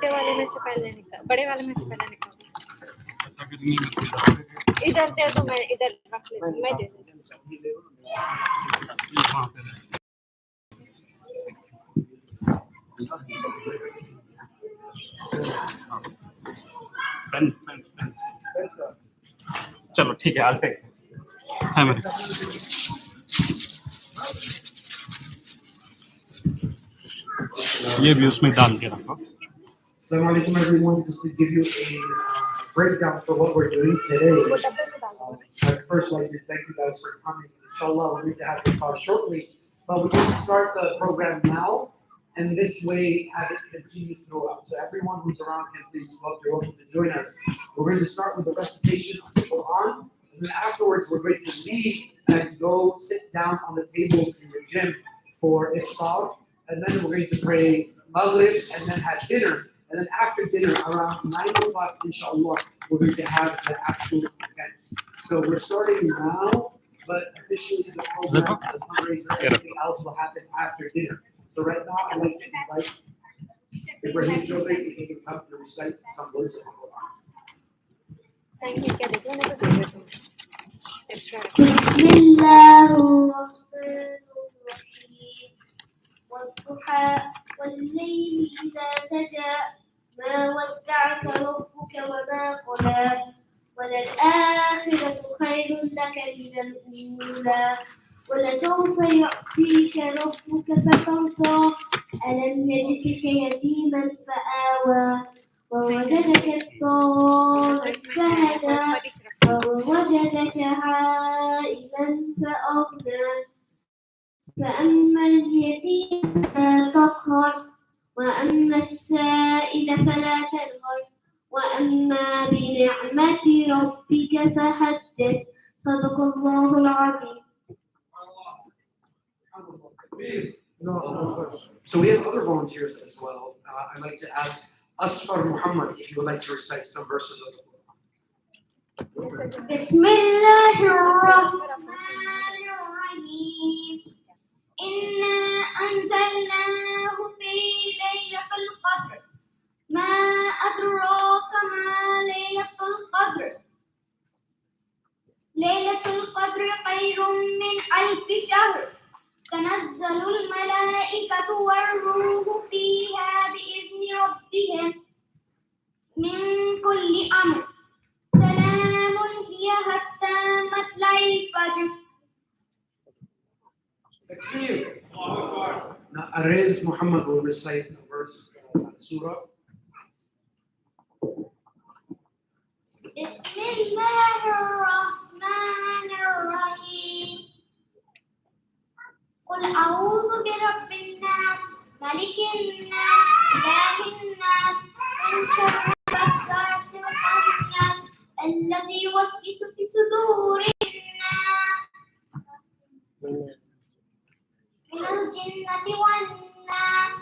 बड़े वाले में से पहले निकाल, बड़े वाले में से पहले निकाल। इधर दे दो, मैं इधर रख लेती, मैं दे दूँ। चलो ठीक है, आते हैं मेरे ये भी उसमें डाल के रखो। Assalamu alaikum everyone, just to give you a breakdown for what we're doing today. I'd first like to thank you guys for coming. Inshallah, we're going to have the talk shortly, but we're going to start the program now, and this way have it continue throughout. So everyone who's around can please you're welcome to join us. We're going to start with the recitation of the Quran, and then afterwards we're going to leave and go sit down on the tables in the gym for iftar, and then we're going to pray Maghrib and then have dinner. And then after dinner, around 9 o'clock, inshallah, we're going to have the actual event. So we're starting now, but officially the program, the fundraiser, everything else will happen after dinner. So right now, I'd like to invite Ibrahim Jobe, if he can come to recite some words of the Quran. والضحى والليل إذا سجى ما ودعك ربك وما قلى وللآخرة خير لك من الأولى ولسوف يعطيك ربك فترضى ألم يجدك يتيما فآوى ووجدك ضالا فهدى ووجدك عائلا فأغنى فأما اليتيم فلا تقهر وأما السائل فلا تنهر وأما بنعمة ربك فحدث صدق الله العظيم. So we have other volunteers as well. I'd like to ask Asfar Muhammad if you would like to recite some verses of the Quran. بسم الله الرحمن الرحيم إنا أنزلناه في ليلة القدر ما أدراك ما ليلة القدر ليلة القدر خير من ألف شهر تنزل الملائكة والروح فيها بإذن ربهم من كل أمر سلام هي حتى مطلع الفجر. Now, Arez Muhammad will recite a verse of Surah. بسم الله الرحمن الرحيم قل أعوذ برب الناس ملك الناس إله الناس من شر الوسواس الخناس الذي يوسوس في صدور الناس من الجنة والناس.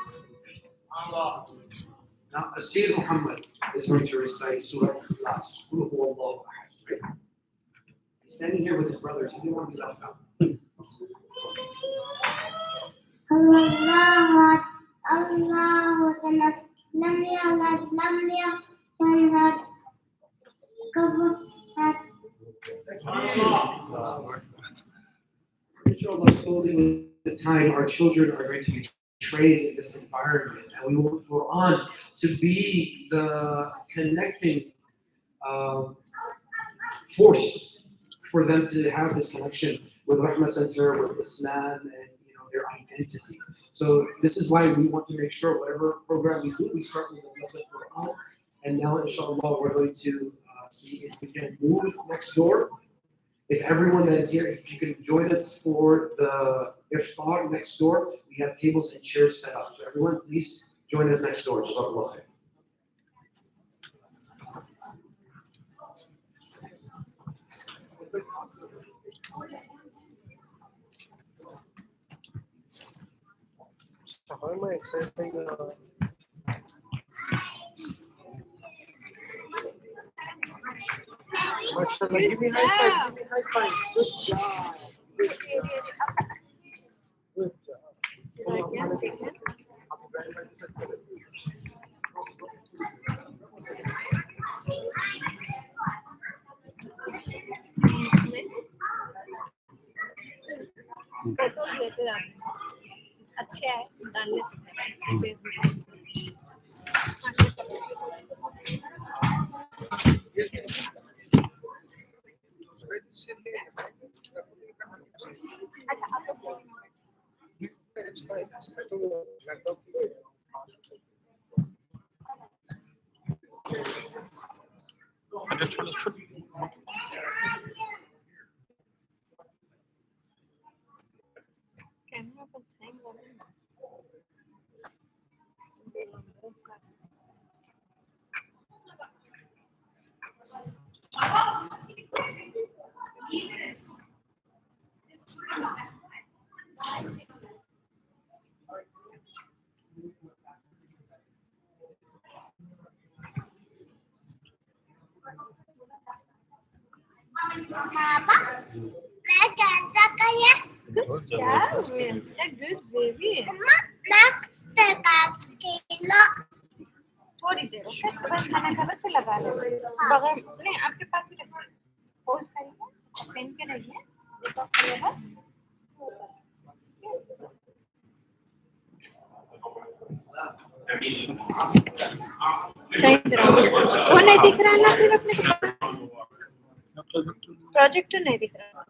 Now, Asir Muhammad is going to recite Surah Ikhlas. He's standing here with his brothers. He didn't want to be left out. الله الله صمد لم يلد لم يكن له كفوا Inshallah, slowly with time, our children are going to be trained in this environment, and we will go on to be the connecting force for them to have this connection with Rahma Center, with Islam, and their identity. So this is why we want to make sure whatever program we do, we start with the lesson Quran, and now inshallah we're going to see if we can move next door. If everyone that is here, if you can join us for the iftar next door, we have tables and chairs set up. So everyone, please join us next door. Jazakallah khair. How am I accessing Mashallah, give me high five, give me high five. Good job. Good job. Good job. देखते जाते हैं। अच्छे आए डाल ले सकते हैं Facebook अच्छा आप लोग अच्छा छोटे छोटे कैमरा पर हैंग हो रहा है Papa, मैं कैसा कहिए? Good job, Milka. Good baby. मैं काट किलो थोड़ी देर ओके उसके बाद खाना खा फिर लगा लो बगल नहीं आपके पास ही रखो होल्ड करिए पेन के रहिए तो खुलेगा सही तरह वो नहीं दिख रहा ना फिर अपने प्रोजेक्ट नहीं दिख रहा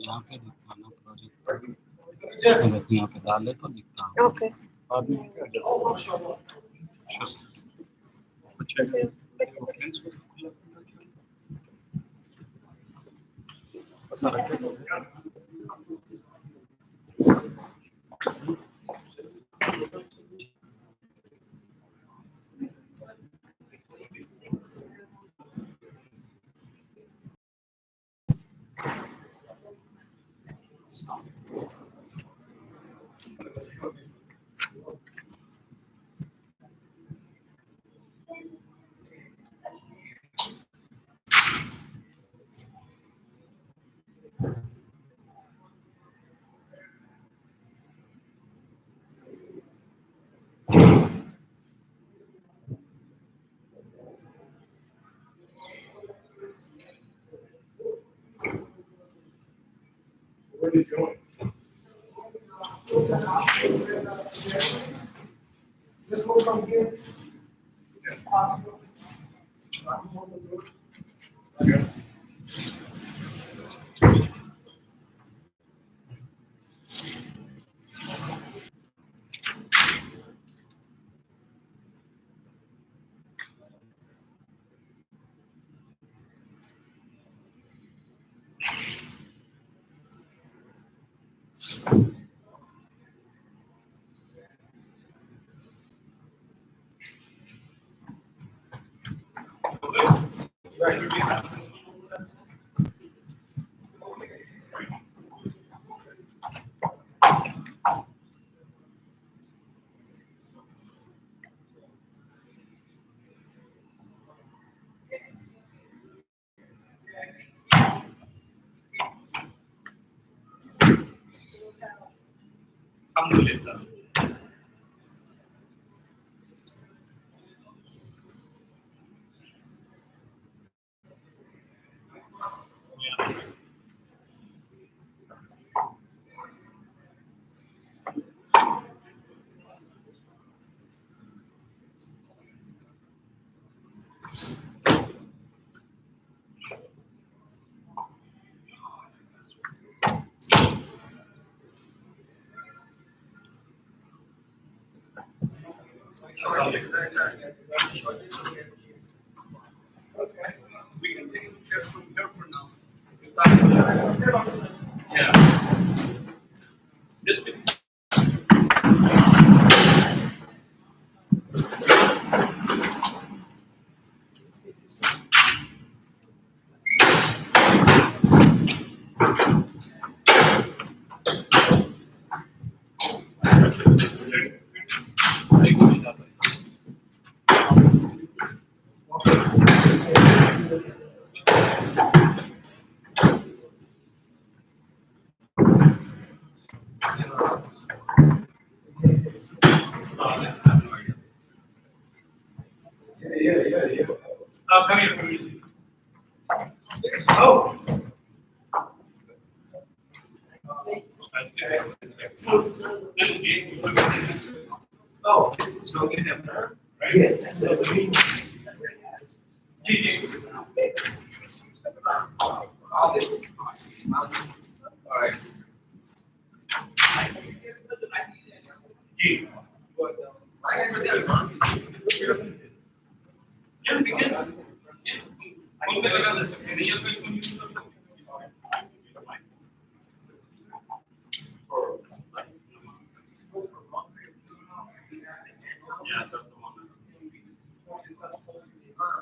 यहाँ पे दिखता ना प्रोजेक्ट यहाँ पे डाले तो दिखता है okay Where are you going? This will come here. If possible. Okay. Alhamdulillah. We can take some shares from here for now. Yeah. Just come here, come here. Oh. Oh, it's no good at her, right? Yeah, that's the main. All right.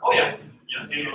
Oh yeah. Yeah.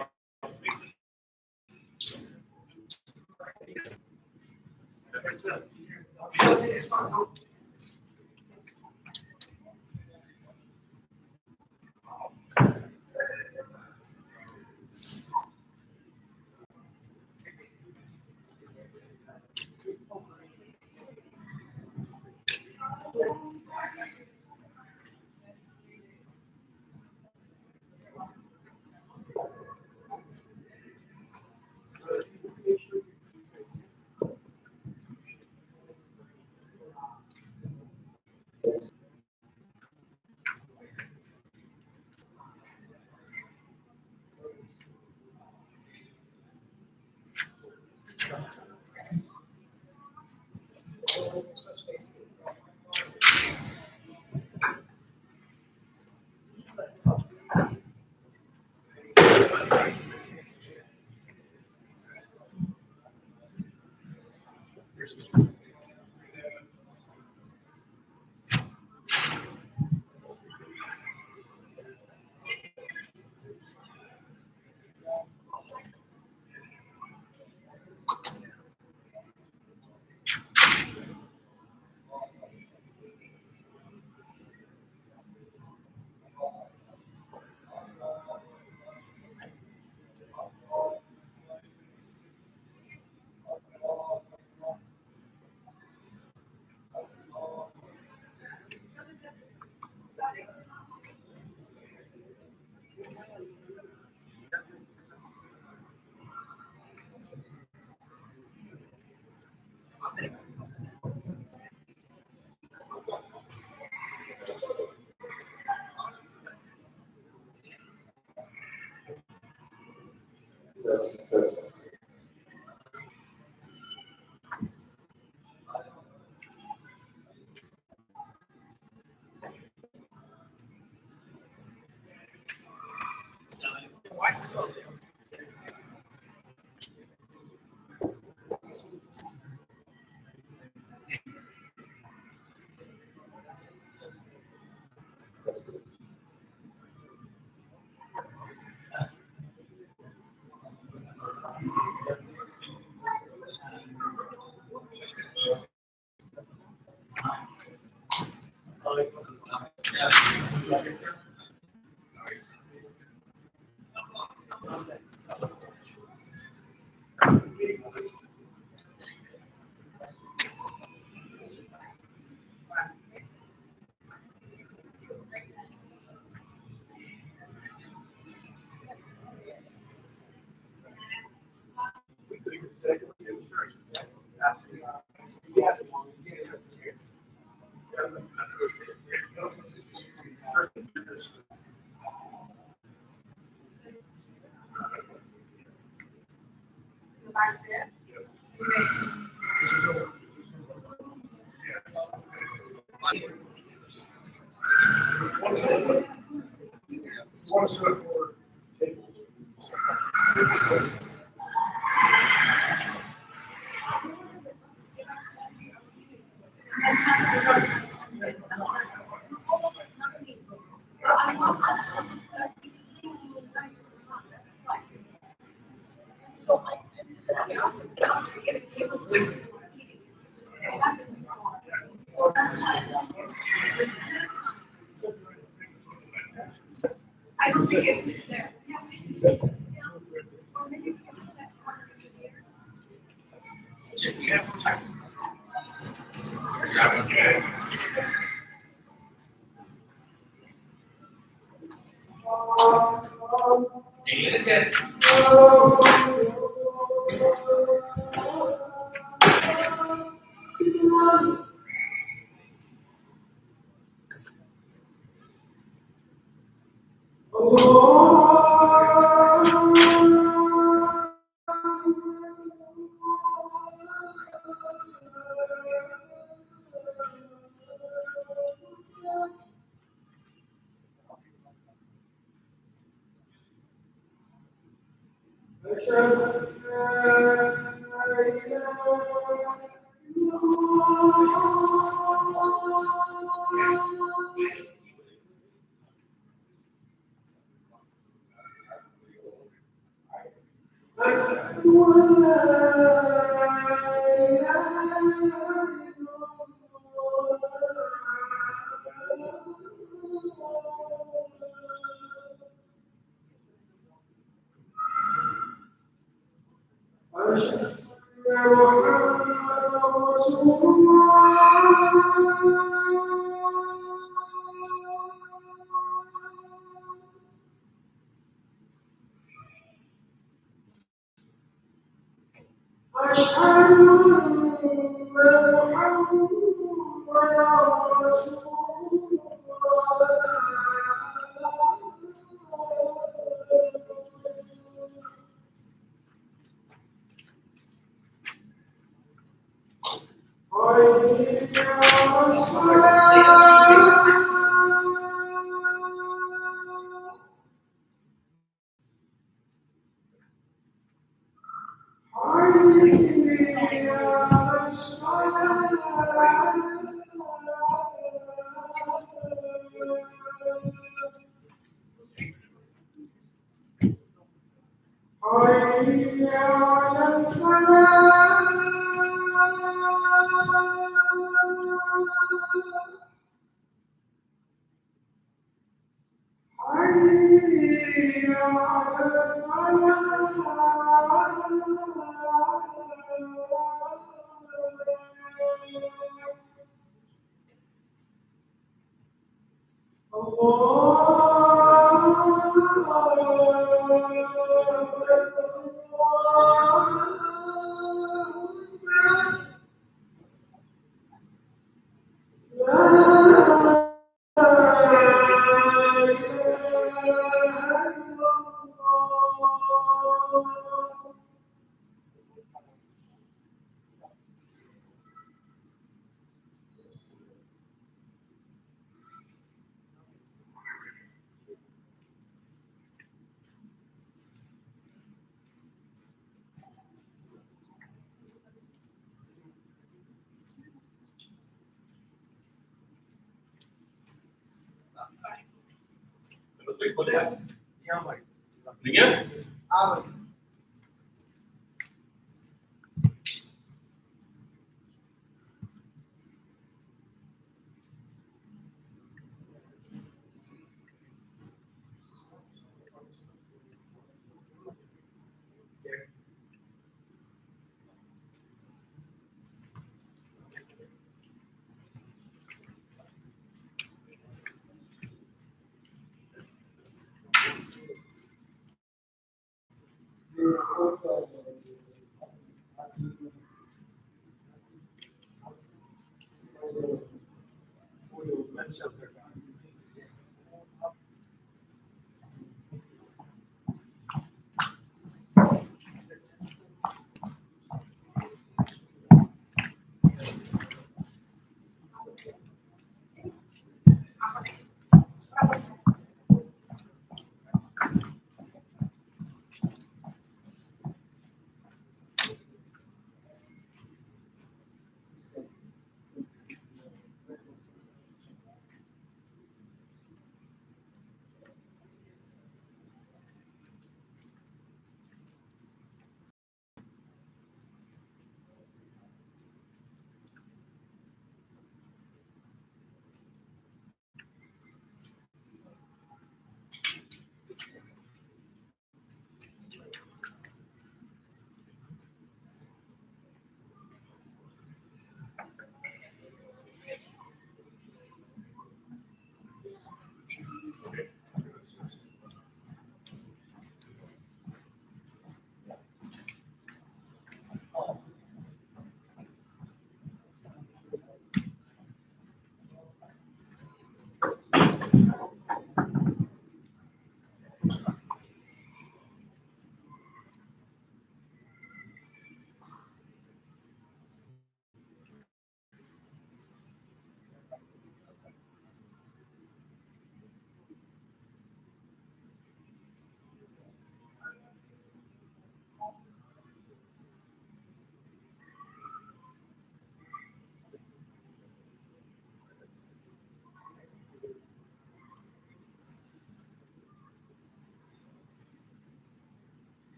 I don't think it's there.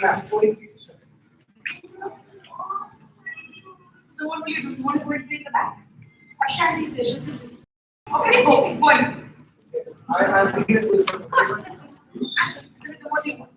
Yeah, 43%. So what do? You want to go and take the back? Or shall we fish? Okay, go on. I'll begin it with what do you want?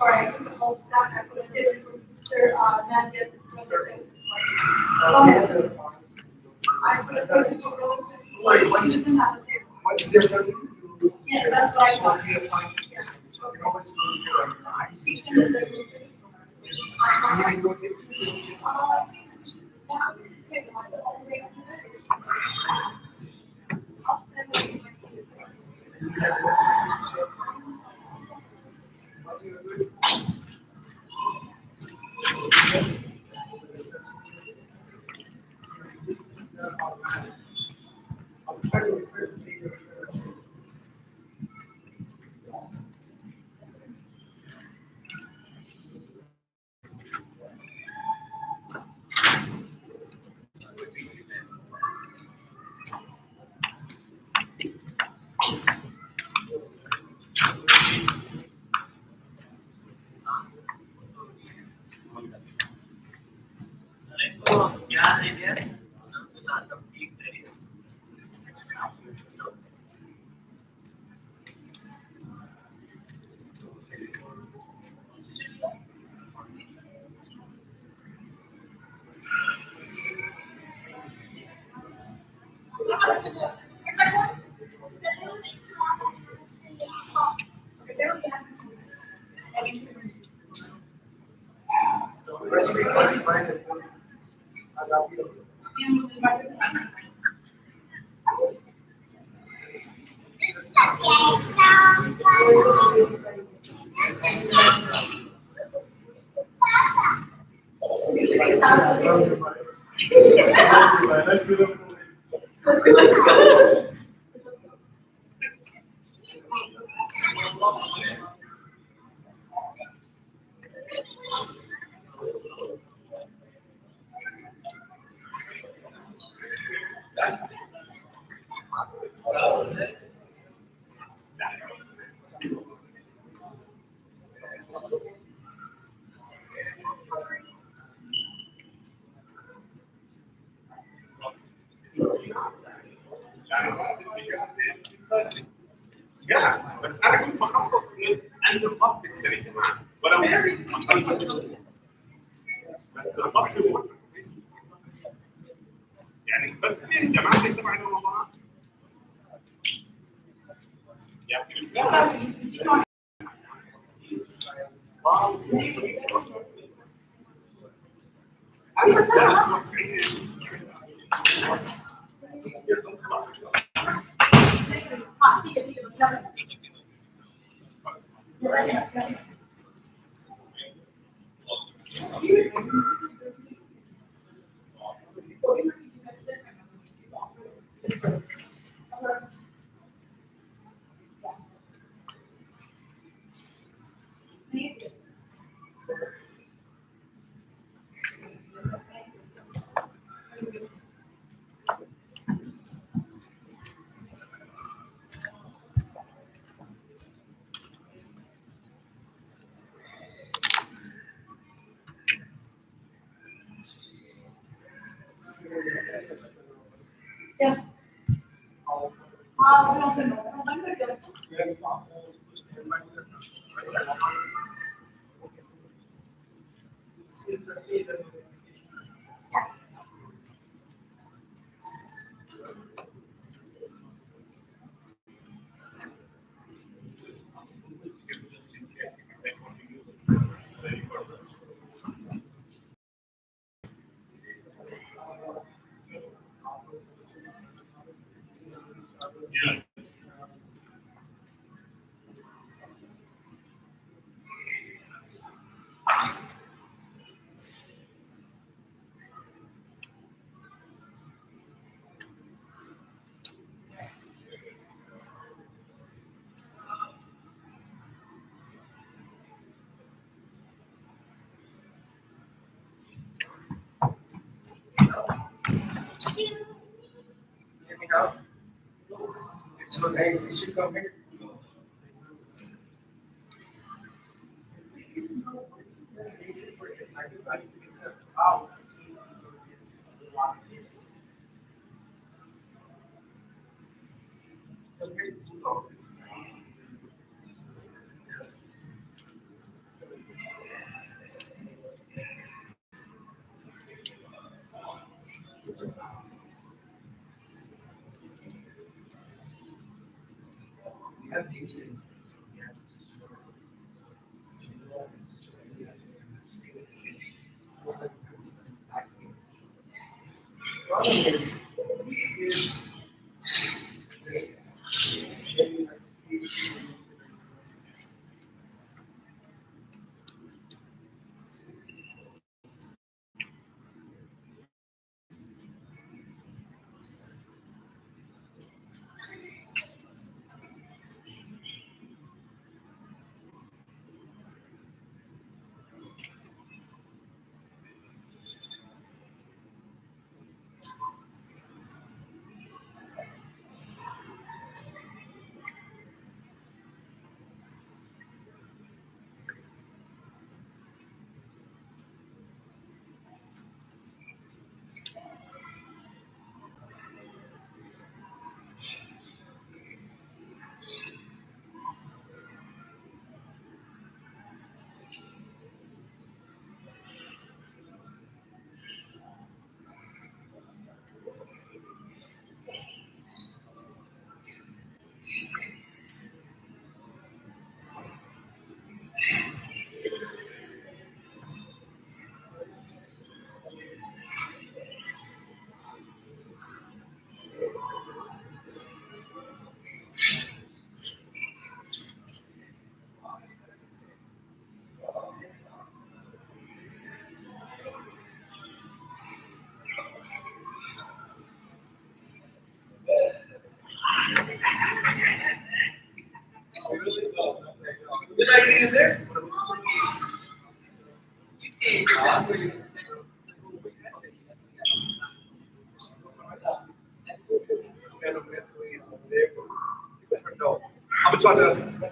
Sorry, I took the whole stack. I put a tip for sister Nadia's brother. I put a tip for relations. She doesn't have a tip. What's different? Yes, that's what I thought. You can always move your ICT. Yeah, بس انا كنت بخطط انزل ضغط السنه دي معاه ولو بس الضغط يعني بس ليه الجماعه اللي تبع الموضوع يعني It's so nice. You should come here. We have these things. So we have the sister Jamila and sister Leah and stay with the kids. We'll have them back here. Problem is, these kids, did I get in there? I'm trying to.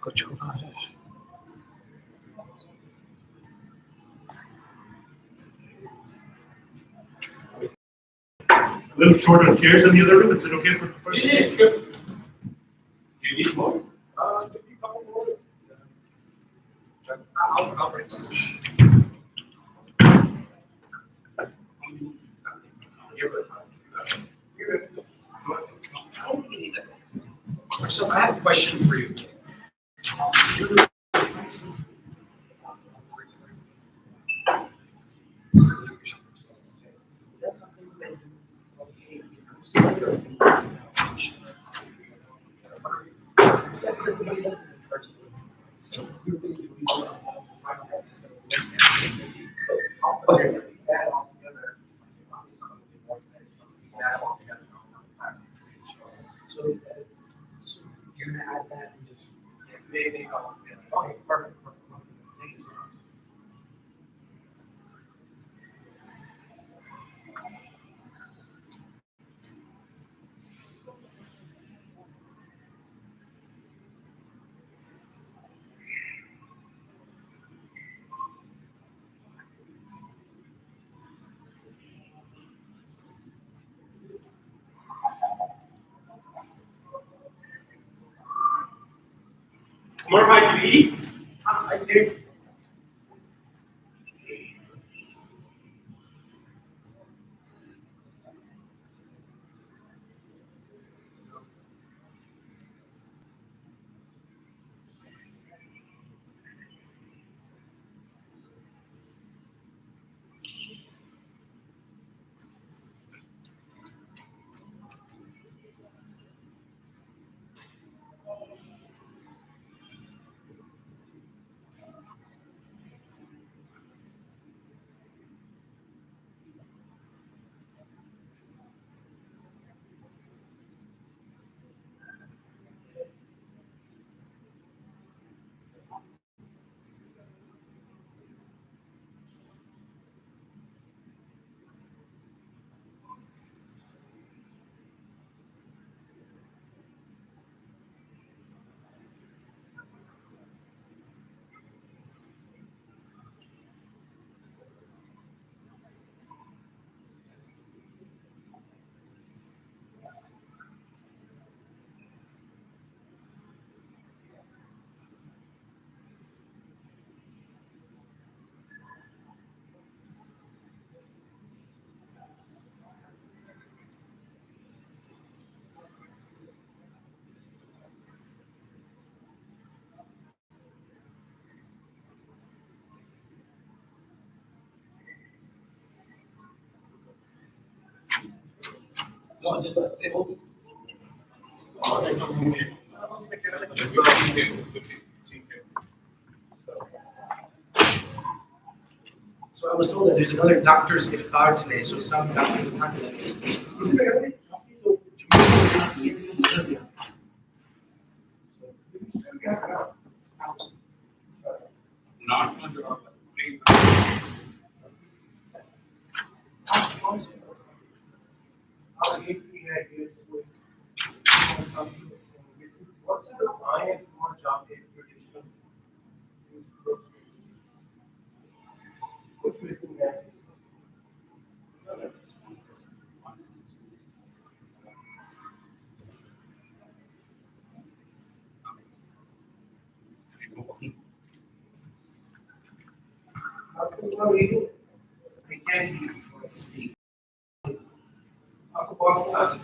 कुछ हो रहा है। A little short on chairs in the other room. Is it okay for the first? Yeah, sure. Do you need more? Maybe a couple more. I'll bring some. So I have a question for you. That's something that so you're gonna add that and just maybe okay, perfect. Thank you so much. More high to eat? I do. No, just let's say, oh, So I was told that there's another doctor's iftar today, so some doctors will not today. Isn't there not under our free. What's the client for job tradition? What's missing there? How can you eat it? I can't eat before I speak. How can wash that?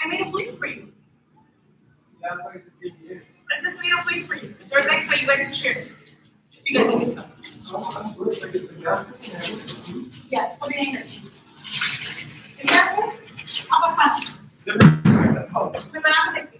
I made a plate for you. I just made a plate for you. There's extra, you guys can share. You guys can get some. Yeah, put it in here. You guys want? Avocado. Preparando aqui.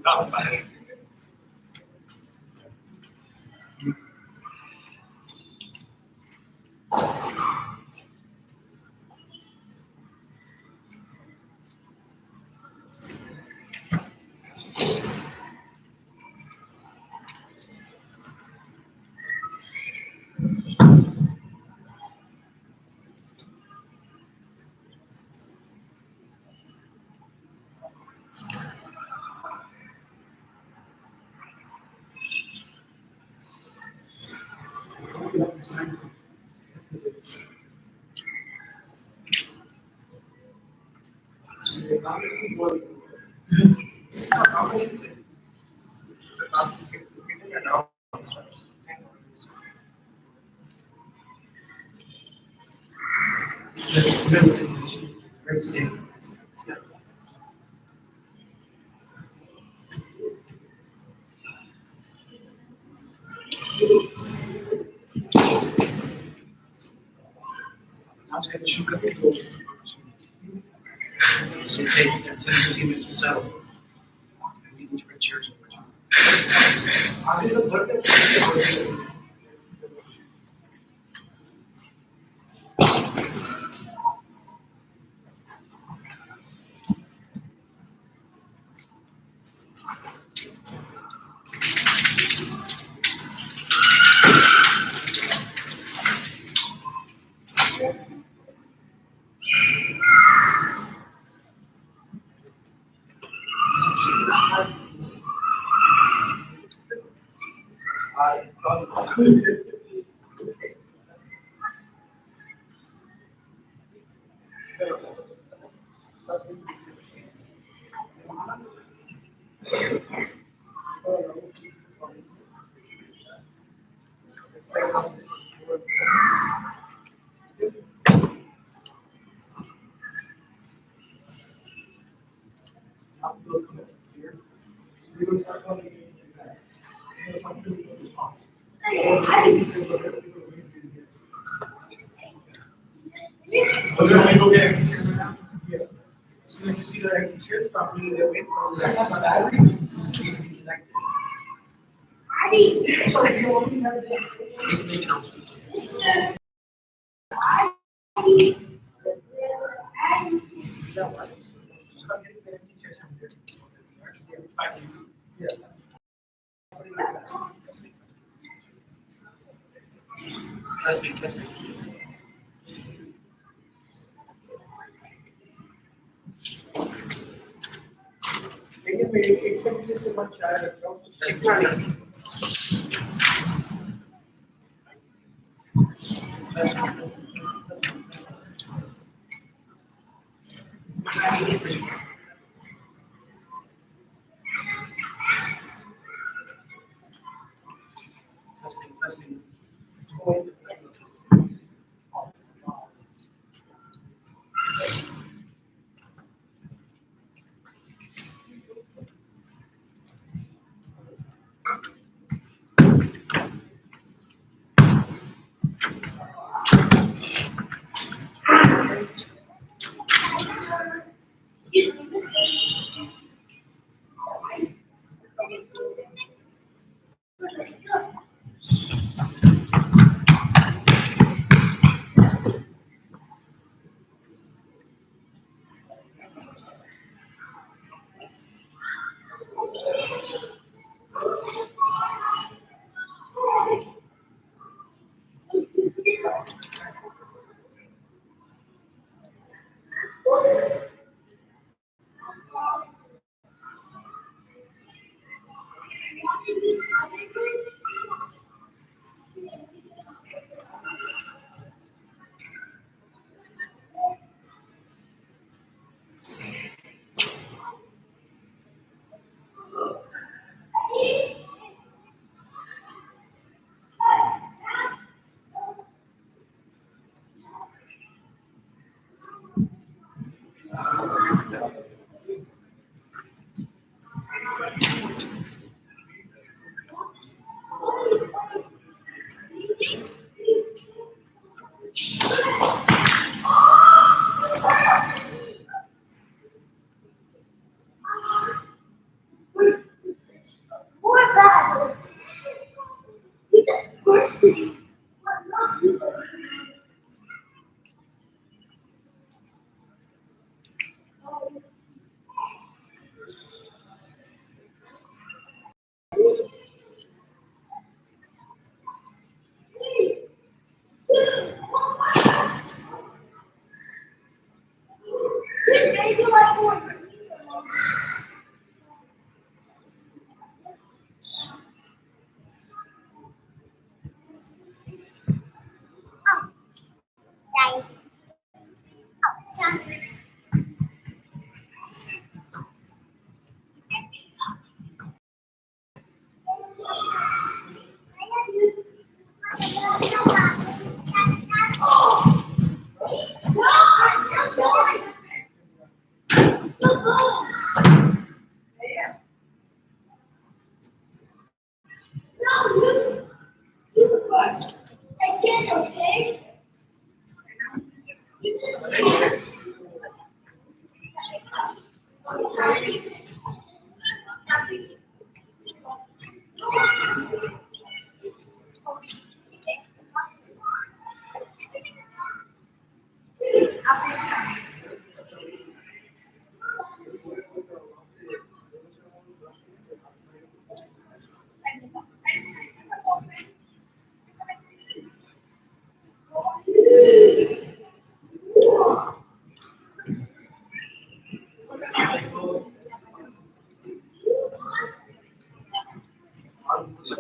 Not bad. It's very safe. Now it's going to shoot up the door. So you take 10 to 15 minutes to settle. And leave these red chairs over to Okay, let me go get an empty chair now. Yeah. As soon as you see the empty chair, stop moving it away from. That's not my battery. It's need to be connected. Sorry, you want me to have it? It's making announcements. Yeah, what? Stop getting the empty chairs from here. I see. Yeah. That's me. लेकिन मैं एक second से मत चाय रख रहा हूँ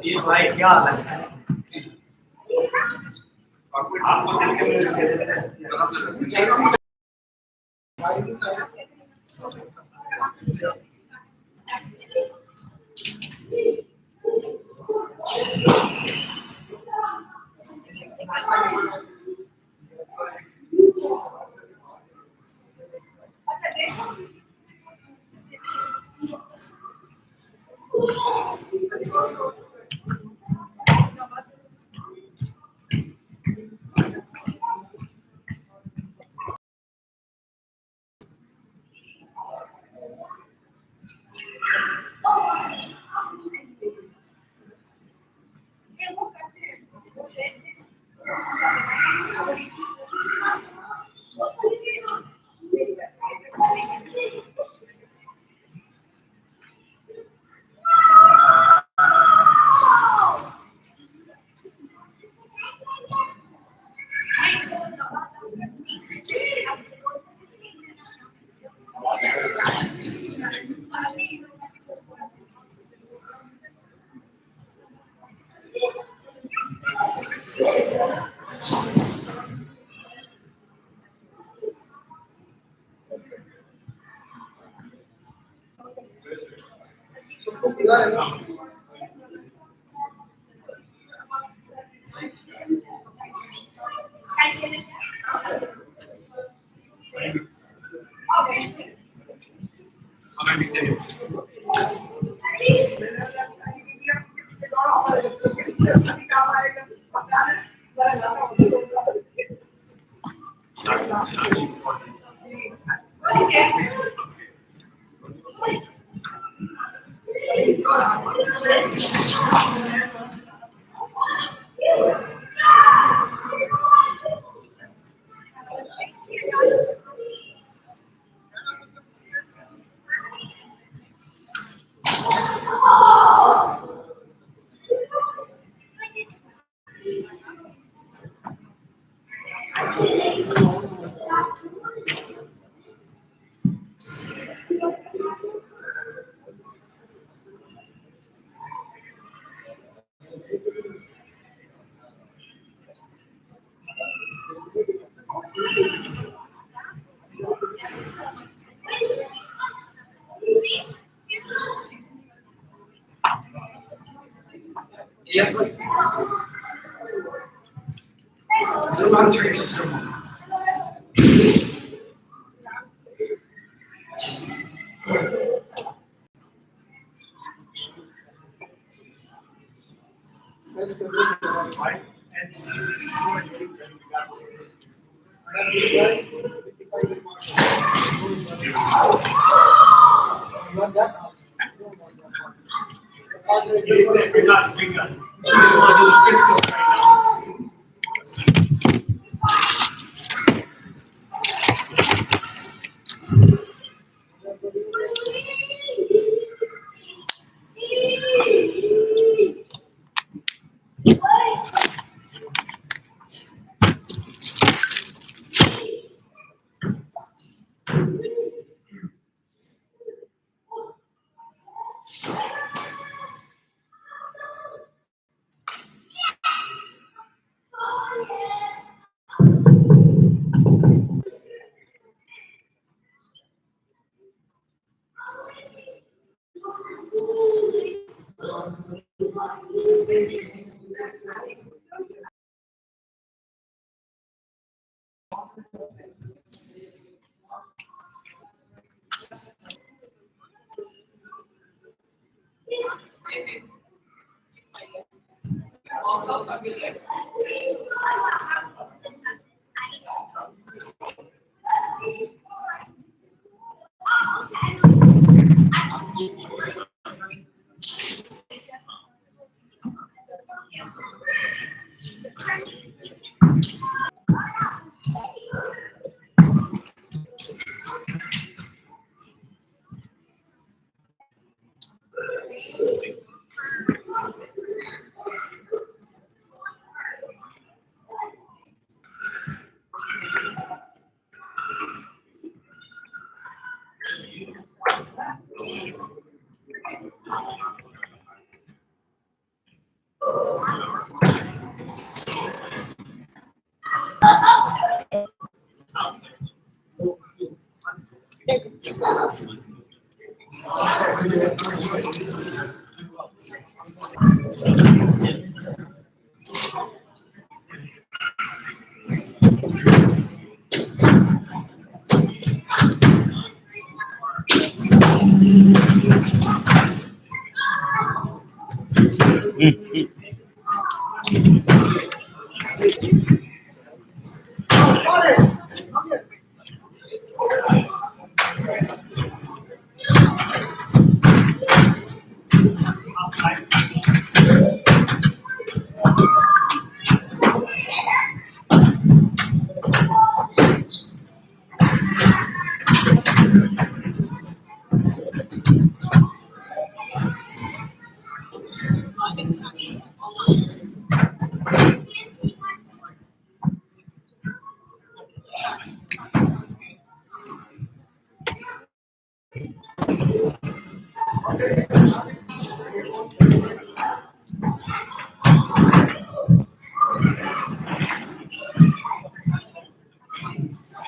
ये भाई क्या हाल है Yes, like. I don't know how to turn your system on.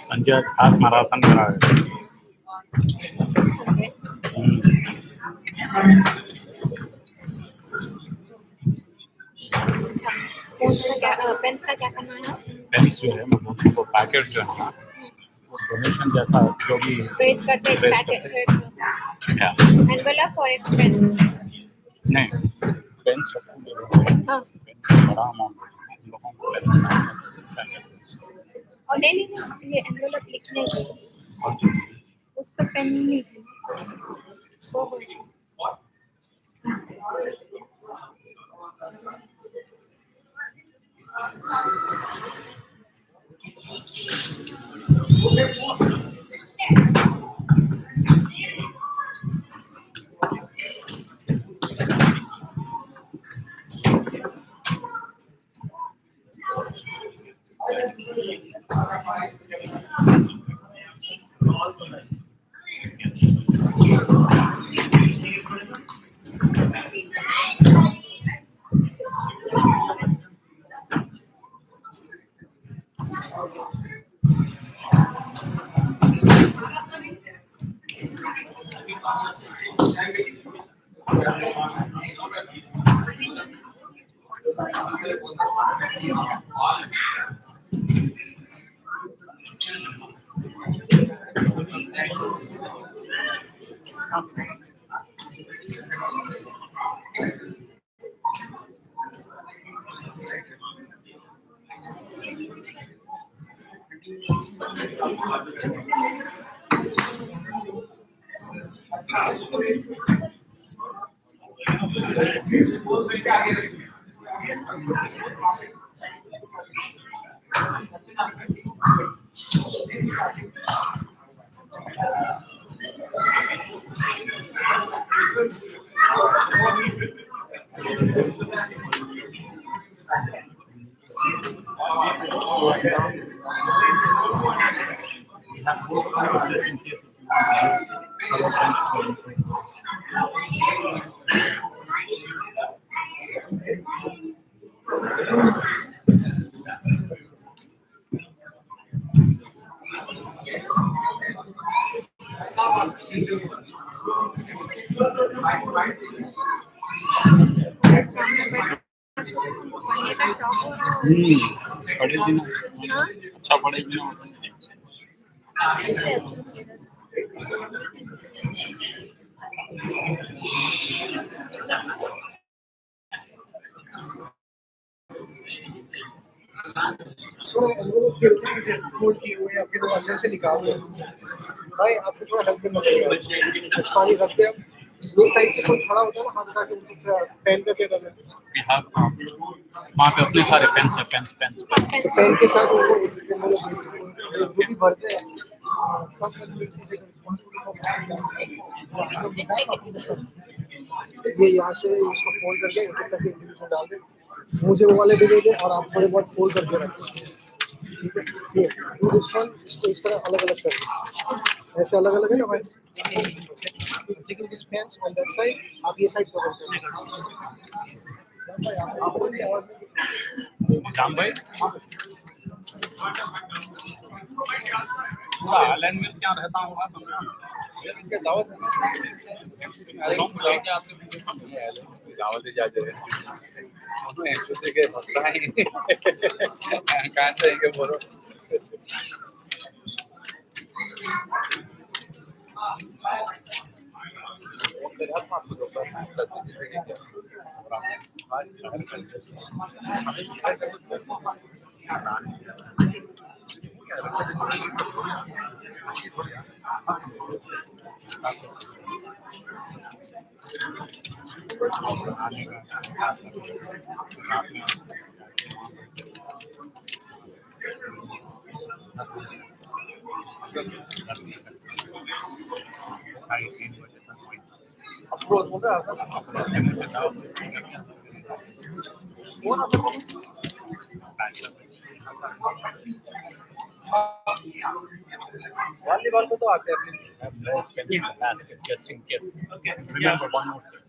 Sanjay खास मैराथन करा है। पेन्स का क्या करना है? पेन्स जो है मतलब वो पैकेट जो है ना वो डोनेशन जैसा जो भी प्रेस करते प्रेस पैकेट या एनवेलप और एक पेन। नहीं पेन्स हाँ बड़ा अमाउंट हम लोगों को और नहीं ये एनवेलप लिखने की उस पर पेन नहीं है। ओहो। पढ़ेगी ना अच्छा पढ़ेगी ना सबसे अच्छा थोड़ा एनवेलप खेलते हैं फोल्ड किए हुए या फिर वो अंदर से निकाल दो भाई आपको थोड़ा हेल्प करना पड़ेगा कुछ पानी रखते हैं दो साइड से कोई खड़ा होता है ना हाथ उठा के उनको पेन करके कर हाँ वहाँ पे अपने सारे पेन्स है पेन्स पेन के साथ उनको जो भी भरते हैं ये यहाँ से इसको फोल्ड करके एक एक करके इंडिविजुअल डाल दे मुझे वो वाले भी दे दे और आप थोड़े बहुत फोल्ड करके रखें ठीक है ये इसको इस तरह अलग अलग कर दे ऐसे अलग अलग है ना भाई taking this pants on that side आप ये साइड पकड़ जाम भाई पूरा अलाइनमेंट क्या रहता होगा समझा Basket just in case. Okay. Remember one more thing.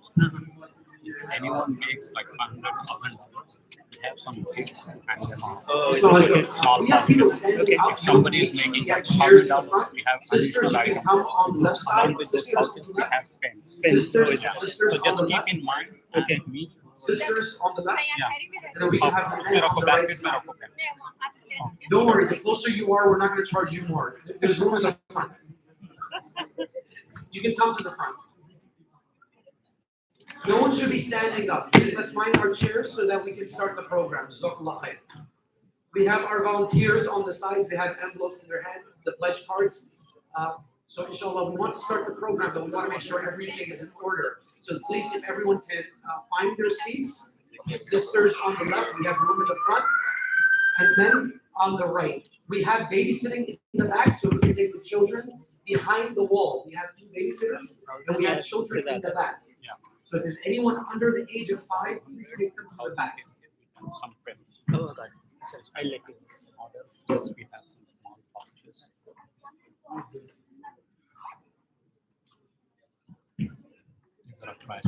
Anyone makes like $100,000, have some gigs to hang them on. Small pouches. Okay. If somebody is making like $1,000, we have additional items. Along with those pouches, we have pens. Sisters, Yeah. sisters So just on the keep left. in mind. Okay. Me. Sisters on the left. Yeah. And then we can have the उसमें men रखो on the right basket में side. रखो pen. Don't worry, the closer you are, we're not going to charge you more. There's room in the front. You can come to the front. No one should be standing up. Please, let's find our chairs so that we can start the program. Jazakallah khair. We have our volunteers on the sides. They have envelopes in their hand, the pledge cards. So inshallah, we want to start the program, but we want to make sure everything is in order. So please, if everyone can find their seats. Sisters on the left, we have room in the front. And then on the right, we have babysitting in the back, so we can take the children behind the wall. We have 2 babysitters, and we have children in the back. Yeah. So if there's anyone under the age of 5, please take them to the back. Some pens. Oh, God. I'll let you. Yes, we have some small pouches. These are trash.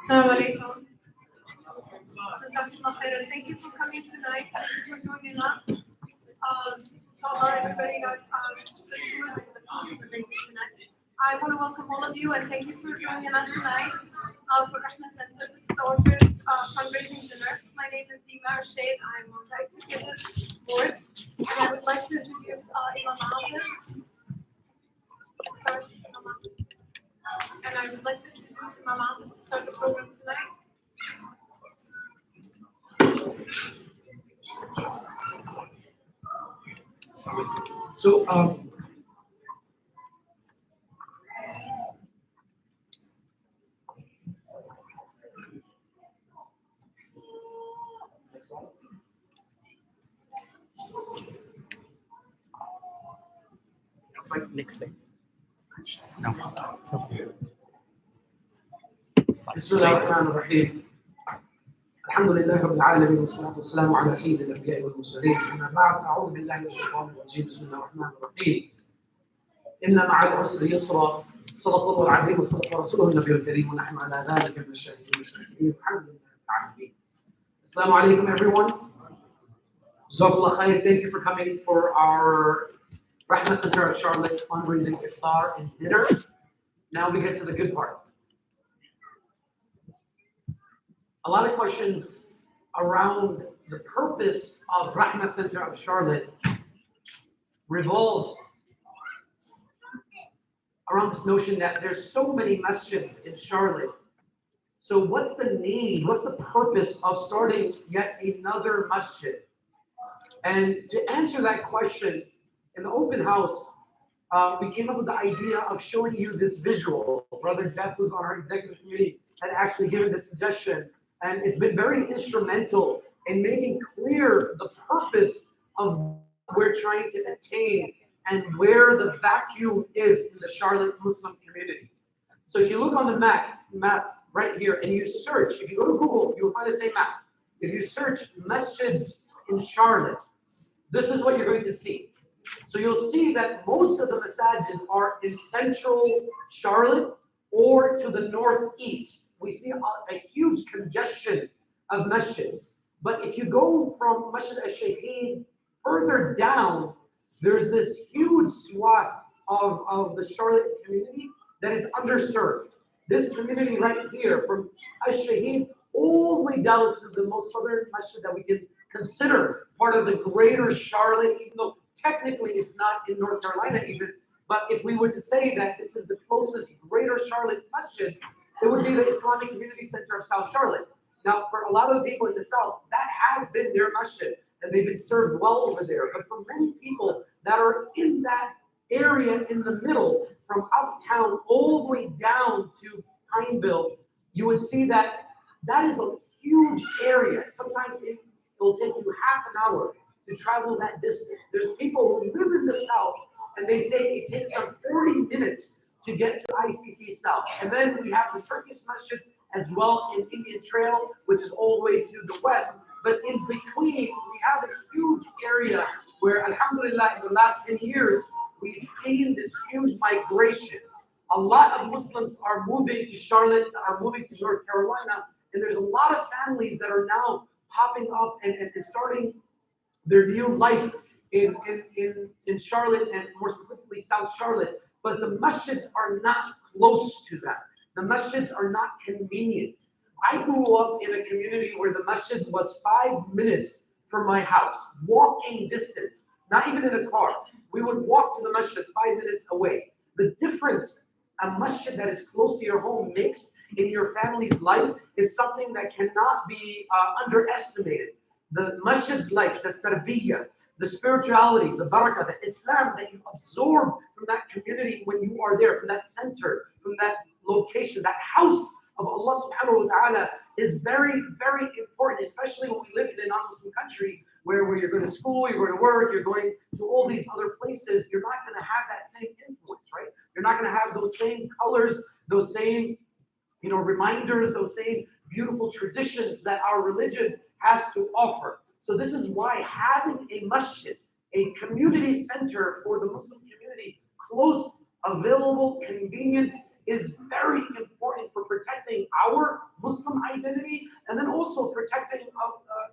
Assalamu alaikum. Jazakallah khairan. Thank you for coming tonight. Thank you for joining us. Inshallah, everybody knows tonight. I want to welcome all of you and thank you for joining us tonight for Rahma Center. This is our first fundraising dinner. My name is Dima Rashid. I'm on the executive board. And I would like to introduce Imam Adil. And I would like to introduce Imam Adil to start the program tonight. So, Next slide. بسم الله الرحمن الرحيم. الحمد لله رب العالمين والصلاة والسلام على سيد الأنبياء والمرسلين. أما بعد أعوذ بالله من الشيطان الرجيم. بسم الله الرحمن الرحيم. إن مع العسر يسرا صدق الله العظيم وصدق رسوله النبي الكريم ونحن على ذلك من الشاهدين والشاكرين. الحمد لله رب العالمين. Assalamu alaikum everyone. Jazakallah khair. Thank you for coming for our Rahma Center of Charlotte fundraising iftar and dinner. Now we get to the good part. A lot of questions around the purpose of Rahma Center of Charlotte revolve around this notion that there's so many masjids in Charlotte. So what's the need, what's the purpose of starting yet another masjid? And to answer that question, in the open house, we came up with the idea of showing you this visual. Brother Jeff, who's on our executive committee, had actually given this suggestion, and it's been very instrumental in making clear the purpose of what we're trying to attain and where the vacuum is in the Charlotte Muslim community. So if you look on the map right here, and you search, if you go to Google, you'll find the same map. If you search masjids in Charlotte, this is what you're going to see. So you'll see that most of the masajid are in central Charlotte or to the northeast. We see a huge congestion of masjids. But if you go from Masjid al-Shaheed further down, there's this huge swath of the Charlotte community that is underserved. This community right here, from al-Shaheed all the way down to the most southern masjid that we can consider part of the greater Charlotte, even though technically it's not in North Carolina even, but if we were to say that this is the closest greater Charlotte masjid, it would be the Islamic Community Center of South Charlotte. Now, for a lot of the people in the South, that has been their masjid, and they've been served well over there. But for many people that are in that area in the middle, from uptown all the way down to Pineville, you would see that that is a huge area. Sometimes it will take you half an hour to travel that distance. There's people who live in the South, and they say it takes them 40 minutes to get to ICC South. And then we have the Turkish Masjid as well in Indian Trail, which is all the way to the west. But in between, we have a huge area where, alhamdulillah, in the last 10 years, we've seen this huge migration. A lot of Muslims are moving to Charlotte, are moving to North Carolina, and there's a lot of families that are now popping up and starting their new life in Charlotte, and more specifically South Charlotte. But the masjids are not close to that. The masjids are not convenient. I grew up in a community where the masjid was 5 minutes from my house, walking distance, not even in a car. We would walk to the masjid 5 minutes away. The difference a masjid that is close to your home makes in your family's life is something that cannot be underestimated. The masjid's life, the tarbiyah, the spirituality, the barakah, the Islam that you absorb from that community when you are there, from that center, from that location, that house of Allah subhanahu wa ta'ala is very, very important, especially when we live in a non-Muslim country where you're going to school, you're going to work, you're going to all these other places. You're not going to have that same influence, right? You're not going to have those same colors, those same, reminders, those same beautiful traditions that our religion has to offer. So this is why having a masjid, a community center for the Muslim community, close, available, convenient, is very important for protecting our Muslim identity and then also protecting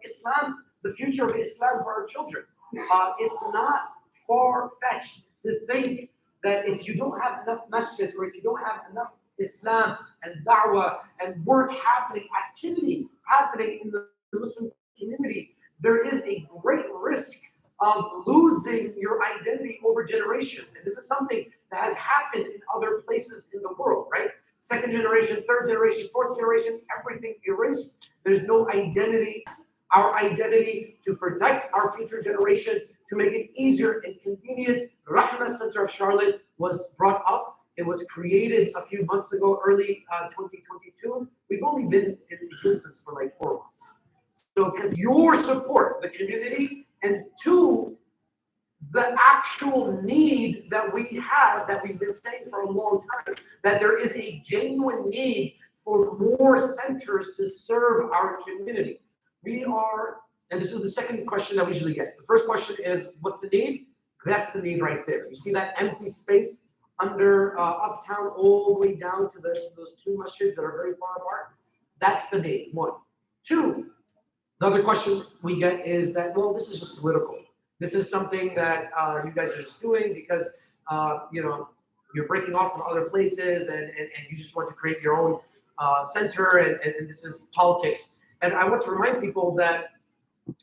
Islam, the future of Islam for our children. It's not far-fetched to think that if you don't have enough masjids or if you don't have enough Islam and da'wah and work happening, activity happening in the Muslim community, there is a great risk of losing your identity over generations. And this is something that has happened in other places in the world, right? Second generation, third generation, fourth generation, everything erased. There's no identity. Our identity to protect our future generations, to make it easier and convenient. Rahma Center of Charlotte was brought up. It was created a few months ago, early 2022. We've only been in existence for like 4 months. So because your support, the community, and two, the actual need that we have, that we've been saying for a long time, that there is a genuine need for more centers to serve our community. We are, and this is the second question that we usually get. The first question is, what's the need? That's the need right there. You see that empty space under uptown all the way down to those two masjids that are very far apart? That's the need, one. Two, the other question we get is that, well, this is just political. This is something that you guys are just doing because, you're breaking off from other places and you just want to create your own center and this is politics. And I want to remind people that,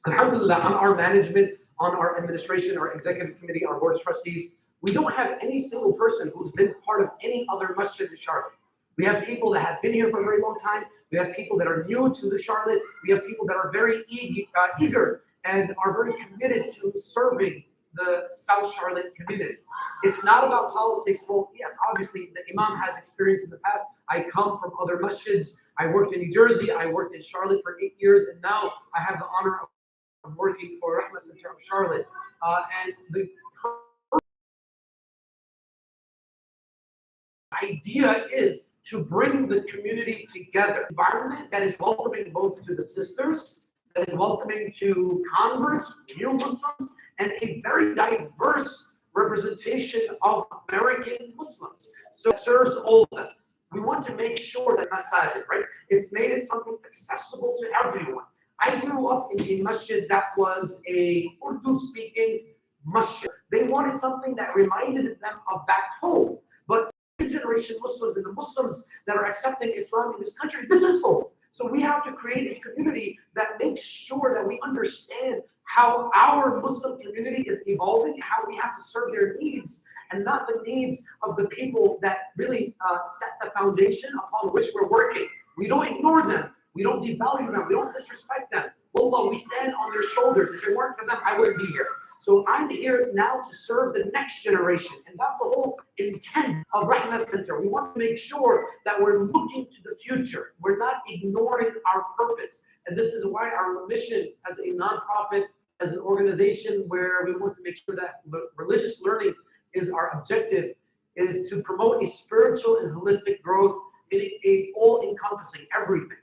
alhamdulillah, on our management, on our administration, our executive committee, our board of trustees, we don't have any single person who's been part of any other masjid in Charlotte. We have people that have been here for a very long time. We have people that are new to the Charlotte. We have people that are very eager and are very committed to serving the South Charlotte community. It's not about politics. Well, yes, obviously the Imam has experience in the past. I come from other masjids. I worked in New Jersey. I worked in Charlotte for 8 years, and now I have the honor of working for Rahma Center of Charlotte. And the idea is to bring the community together. Environment that is welcoming both to the sisters, that is welcoming to converts, new Muslims, and a very diverse representation of American Muslims. So it serves all of them. We want to make sure that masajid, right? It's made it something accessible to everyone. I grew up in a masjid that was a Urdu-speaking masjid. They wanted something that reminded them of back home. But generation Muslims and the Muslims that are accepting Islam in this country, this is home. So we have to create a community that makes sure that we understand how our Muslim community is evolving, how we have to serve their needs, and not the needs of the people that really set the foundation upon which we're working. We don't ignore them. We don't devalue them. We don't disrespect them. Wallah, we stand on their shoulders. If it weren't for them, I wouldn't be here. So I'm here now to serve the next generation. And that's the whole intent of Rahma Center. We want to make sure that we're looking to the future. We're not ignoring our purpose. And this is why our mission as a nonprofit, as an organization where we want to make sure that religious learning is our objective, is to promote a spiritual and holistic growth, in all-encompassing everything.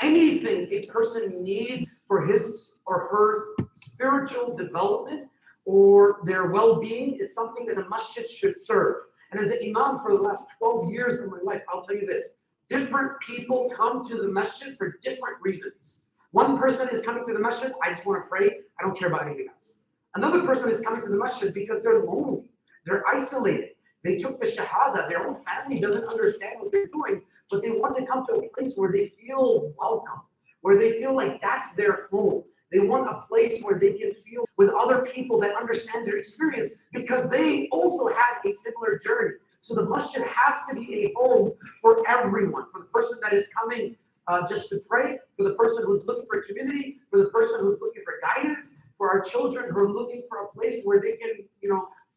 Anything a person needs for his or her spiritual development or their well-being is something that a masjid should serve. And as an imam for the last 12 years of my life, I'll tell you this, different people come to the masjid for different reasons. One person is coming to the masjid, I just want to pray, I don't care about anything else. Another person is coming to the masjid because they're lonely, they're isolated. They took the shahada, their own family doesn't understand what they're doing, but they want to come to a place where they feel welcome, where they feel like that's their home. They want a place where they can feel with other people that understand their experience because they also had a similar journey. So the masjid has to be a home for everyone, for the person that is coming just to pray, for the person who's looking for community, for the person who's looking for guidance, for our children who are looking for a place where they can,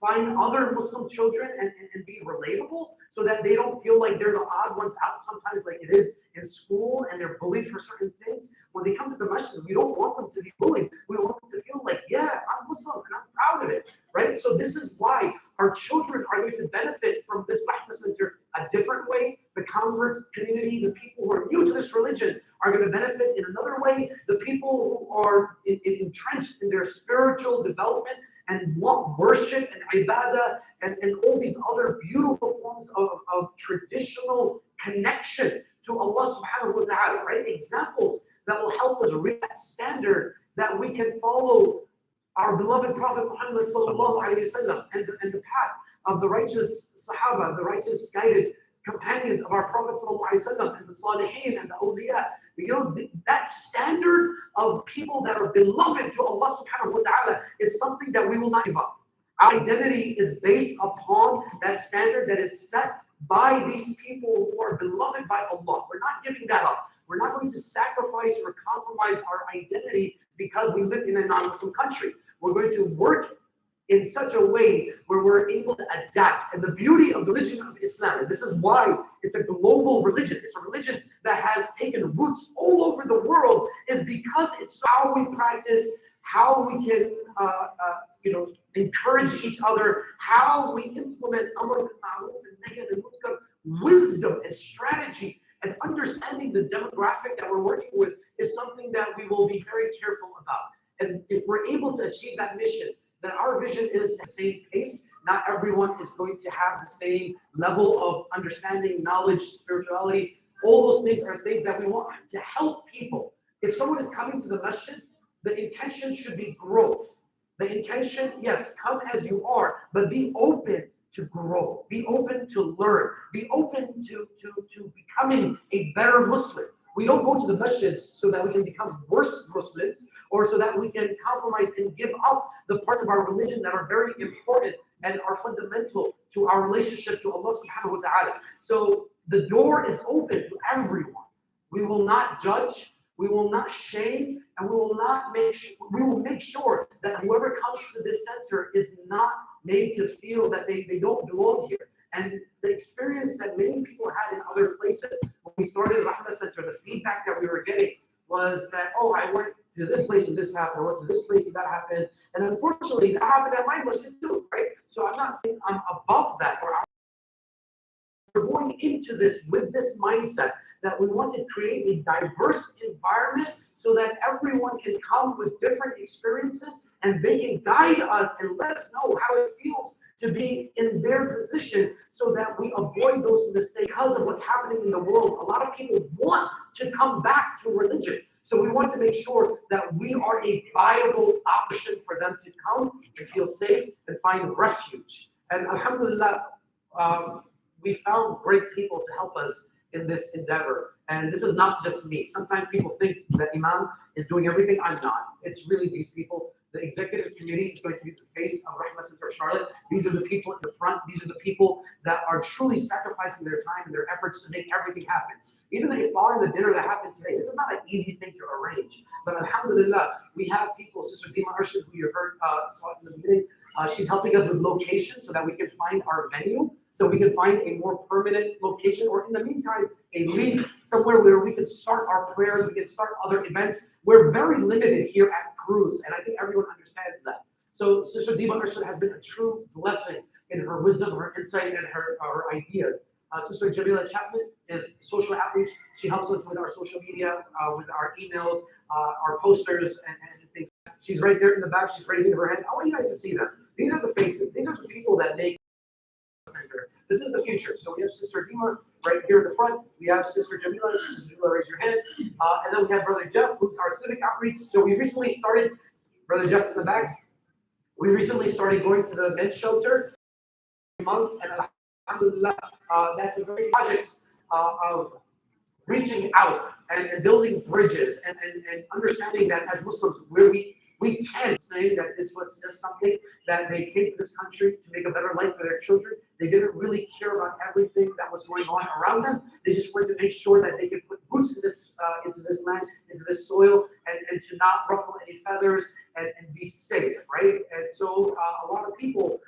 find other Muslim children and be relatable so that they don't feel like they're the odd ones out sometimes like it is in school and they're bullied for certain things. When they come to the masjid, we don't want them to be bullied. We want them to feel like, yeah, I'm Muslim and I'm proud of it, right? So this is why our children are going to benefit from this Rahma Center a different way. The convert community, the people who are new to this religion are going to benefit in another way. The people who are entrenched in their spiritual development and want worship and ibadah and all these other beautiful forms of traditional connection to Allah subhanahu wa ta'ala, right? Examples that will help us reach that standard that we can follow our beloved Prophet Muhammad sallallahu alayhi wa sallam and the path of the righteous Sahaba, the righteous guided companions of our Prophet sallallahu alayhi wa sallam and the Salihin and the awliya. That standard of people that are beloved to Allah subhanahu wa ta'ala is something that we will not give up. Our identity is based upon that standard that is set by these people who are beloved by Allah. We're not giving that up. We're not going to sacrifice or compromise our identity because we live in a non-Muslim country. We're going to work in such a way where we're able to adapt. And the beauty of the religion of Islam, and this is why it's a global religion, it's a religion that has taken roots all over the world, is because it's how we practice, how we can encourage each other, how we implement amr bil ma'ruf and nahy anil munkar, wisdom and strategy and understanding the demographic that we're working with is something that we will be very careful about. And if we're able to achieve that mission, then our vision is the same pace. Not everyone is going to have the same level of understanding, knowledge, spirituality. All those things are things that we want to help people. If someone is coming to the masjid, the intention should be growth. The intention, yes, come as you are, but be open to grow. Be open to learn. Be open to becoming a better Muslim. We don't go to the masjids so that we can become worse Muslims or so that we can compromise and give up the parts of our religion that are very important and are fundamental to our relationship to Allah subhanahu wa ta'ala. So the door is open to everyone. We will not judge. We will not shame, and we will not we will make sure that whoever comes to this center is not made to feel that they don't belong here. And the experience that many people had in other places, when we started Rahma Center, the feedback that we were getting was that, oh, I went to this place and this happened, I went to this place and that happened. And unfortunately, that happened at my masjid too, right? So I'm not saying I'm above that, or we're going into this with this mindset that we want to create a diverse environment so that everyone can come with different experiences and they can guide us and let us know how it feels to be in their position so that we avoid those mistakes because of what's happening in the world. A lot of people want to come back to religion. So we want to make sure that we are a viable option for them to come and feel safe and find refuge. And alhamdulillah, we found great people to help us in this endeavor. And this is not just me. Sometimes people think that Imam is doing everything. I'm not. It's really these people. The executive committee is going to be the face of Rahma Center Charlotte. These are the people in the front. These are the people that are truly sacrificing their time and their efforts to make everything happen. Even the iftar and the dinner that happened today, this is not an easy thing to arrange. But alhamdulillah, we have people, Sister Dima Arshad, who you heard saw in the beginning, she's helping us with location so that we can find our venue, so we can find a more permanent location, or in the meantime, a lease somewhere where we can start our prayers, we can start other events. We're very limited here at Cruz, and I think everyone understands that. So Sister Dima Arshad has been a true blessing in her wisdom, her insight, and her ideas. Sister Jamila Chapman is social outreach. She helps us with our social media, with our emails, our posters, and things. She's right there in the back. She's raising her hand. I want you guys to see them. These are the faces. These are the people that make center. This is the future. So we have Sister Dima right here in the front. We have Sister Jamila. Sister Jamila, raise your hand. And then we have Brother Jeff, who's our civic outreach. So we recently started, Brother Jeff in the back, we recently started going to the men's shelter every month, and alhamdulillah, that's a very project of reaching out and building bridges and understanding that as Muslims, where we can say that this was just something that they came to this country to make a better life for their children. They didn't really care about everything that was going on around them. They just wanted to make sure that they could put boots into this land, into this soil, and to not ruffle any feathers and be safe, right? And so a lot of people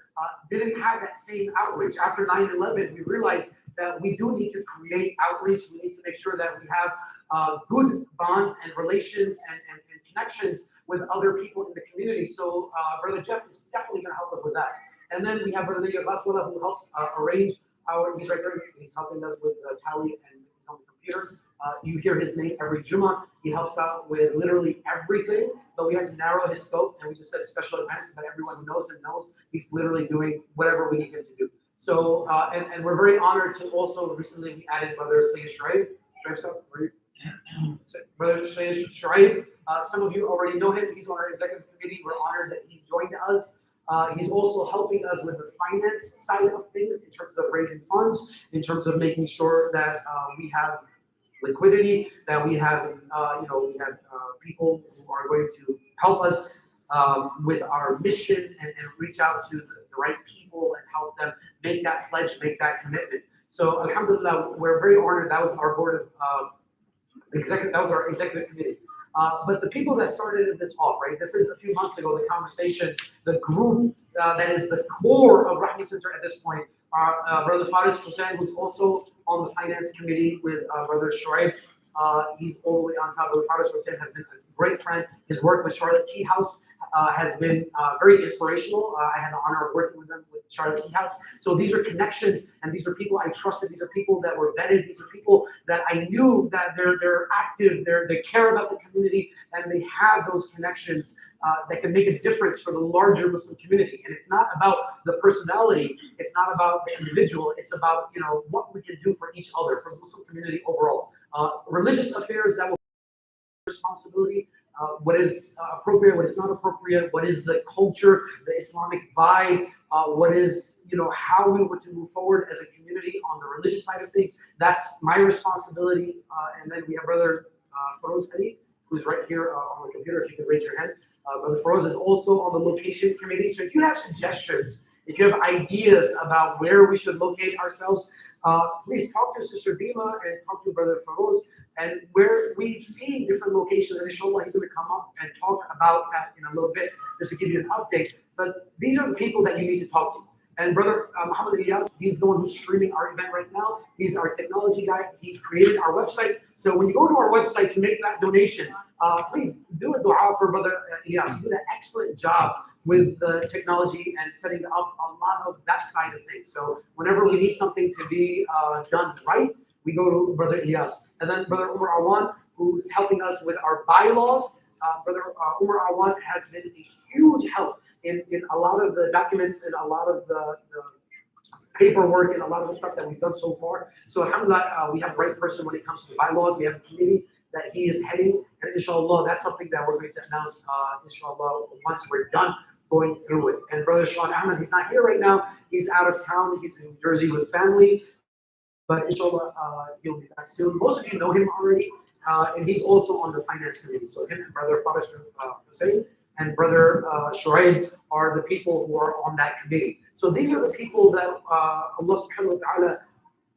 didn't have that same outreach. After 9/11, we realized that we do need to create outreach. We need to make sure that we have good bonds and relations and connections with other people in the community. So Brother Jeff is definitely going to help us with that. And then we have Brother Baswala, who helps arrange he's right there, he's helping us with tally and on the computer. You hear his name every Jummah. He helps out with literally everything, but we have to narrow his scope, and we just said special events that everyone who knows him knows he's literally doing whatever we need him to do. So, and we're very honored to also recently we added Brother Sayyid Shuraib. Brother Sayyid Shuraib, some of you already know him. He's on our executive committee. We're honored that he joined us. He's also helping us with the finance side of things in terms of raising funds, in terms of making sure that we have liquidity, that we have, we have people who are going to help us with our mission and reach out to the right people and help them make that pledge, make that commitment. So alhamdulillah, we're very honored. That was our board of executive, that was our executive committee. But the people that started this off, right? This is a few months ago, the conversations, the group that is the core of Rahma Center at this point. Brother Faris Hussain, who's also on the finance committee with Brother Shoaib. He's all the way on top. Brother Faris Hussain has been a great friend. His work with Charlotte Tea House has been very inspirational. I had the honor of working with them with Charlotte Tea House. So these are connections, and these are people I trusted. These are people that were vetted. These are people that I knew that they're active. They care about the community, and they have those connections that can make a difference for the larger Muslim community. And it's not about the personality. It's not about the individual. It's about what we can do for each other, for the Muslim community overall. Religious affairs, that will be responsibility. What is appropriate, what is not appropriate, what is the culture, the Islamic vibe, what is, how we want to move forward as a community on the religious side of things. That's my responsibility. And then we have Brother Feroz Ali, who's right here on the computer, if you can raise your hand. Brother Feroz is also on the location committee. So if you have suggestions, If you have ideas about where we should locate ourselves, please talk to Sister Dima and talk to Brother Farouz. And where we've seen different locations, and inshallah, he's going to come up and talk about that in a little bit, just to give you an update. But these are the people that you need to talk to. And Brother Muhammad Ilyas, he's the one who's streaming our event right now. He's our technology guy. He created our website. So when you go to our website to make that donation, please do a dua for Brother Ilyas. He did an excellent job with the technology and setting up a lot of that side of things. So whenever we need something to be done right, we go to Brother Ilyas. And then Brother Umar Awan, who's helping us with our bylaws. Brother Umar Awan has been a huge help in a lot of the documents and a lot of the paperwork and a lot of the stuff that we've done so far. So alhamdulillah, we have the right person when it comes to bylaws. We have a committee that he is heading. And inshallah, that's something that we're going to announce, inshallah, once we're done going through it. And Brother Sean Ahmed, he's not here right now. He's out of town. He's in New Jersey with family. But inshallah, he'll be back soon. Most of you know him already. And he's also on the finance committee. So him and Brother Faris Hussein and Brother Shoaib are the people who are on that committee. So these are the people that Allah subhanahu wa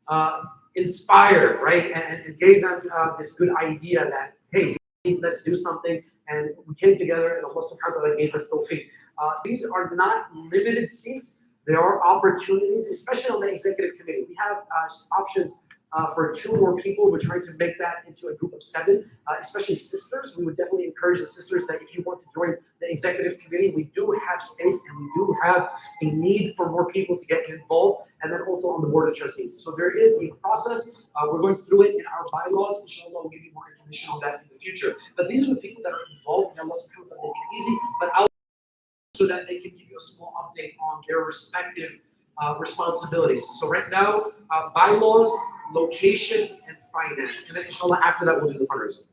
ta'ala inspired, right? And gave them this good idea that, hey, let's do something. And we came together and Allah subhanahu wa ta'ala gave us tawfiq. These are not limited seats. There are opportunities, especially on the executive committee. We have options for 2 more people. We're trying to make that into a group of 7, especially sisters. We would definitely encourage the sisters that if you want to join the executive committee, we do have space and we do have a need for more people to get involved, and then also on the board of trustees. So there is a process. We're going through it in our bylaws. Inshallah, we'll give you more information on that in the future. But these are the people that are involved, and Allah subhanahu wa ta'ala make it easy, but so that they can give you a small update on their respective responsibilities. So right now, bylaws, location, and finance. And then inshallah, after that, we'll do the fundraising.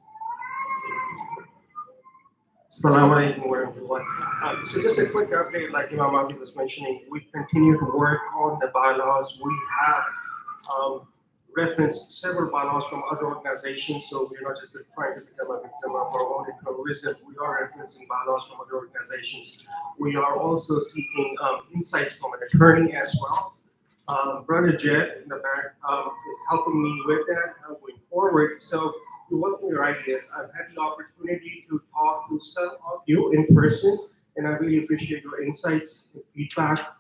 Assalamu alaikum wa rahmatullah. So just a quick update, like Imam Abi was mentioning, we continue to work on the bylaws. We have referenced several bylaws from other organizations, so we're not just trying to become a victim of our own terrorism. We are referencing bylaws from other organizations. We are also seeking insights from an attorney as well. Brother Jeff in the back is helping me with that going forward. So we welcome your ideas. I've had the opportunity to talk to some of you in person, and I really appreciate your insights and feedback.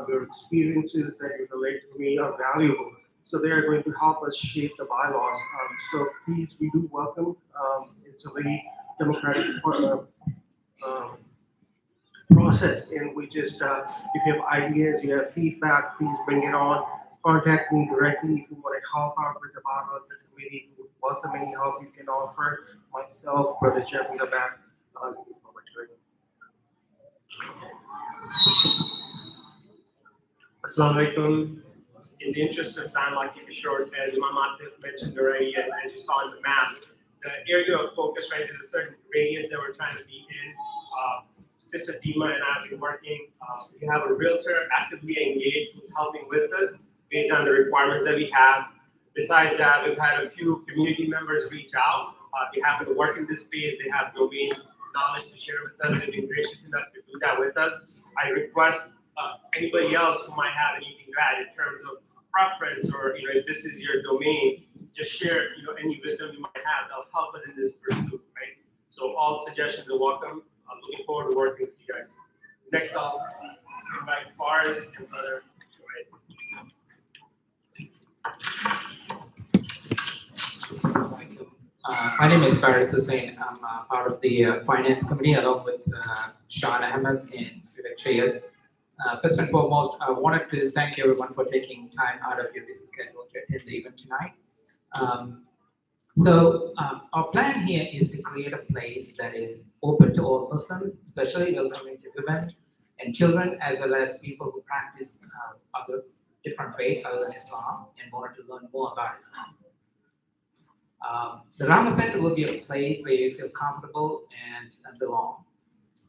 Your experiences that you relate to me are valuable. So they are going to help us shape the bylaws. So please, we do welcome. It's a very democratic process, and we just, if you have ideas, you have feedback, please bring it on. Contact me directly if you want to help out with the bylaws. The committee would welcome any help you can offer. Myself, Brother Jeff in the back. Looking forward to it. Assalamu alaikum. In the interest of time, I'll keep it short. As Imam mentioned already, and as you saw in the map, the area of focus, right, is a certain radius that we're trying to be in. Sister Dima and I have been working. We have a realtor actively engaged who's helping with us based on the requirements that we have. Besides that, we've had a few community members reach out. They happen to work in this space. They have domain knowledge to share with us. They've been gracious enough to do that with us. I request anybody else who might have anything to add in terms of preference, or if this is your domain, just share any wisdom you might have that'll help us in this pursuit, right? So all suggestions are welcome. I'm looking forward to working with you guys. Next, I'll invite Faris and Brother My name is Faris Hussein. I'm part of the finance committee along with Sean Ahmed and Vivek Shayad. First and foremost, I wanted to thank everyone for taking time out of your busy schedule to attend the event tonight. Our plan here is to create a place that is open to all Muslims, especially welcoming to women and children, as well as people who practice other different faiths other than Islam and want to learn more about Islam. The Rahma Center will be a place where you feel comfortable and belong.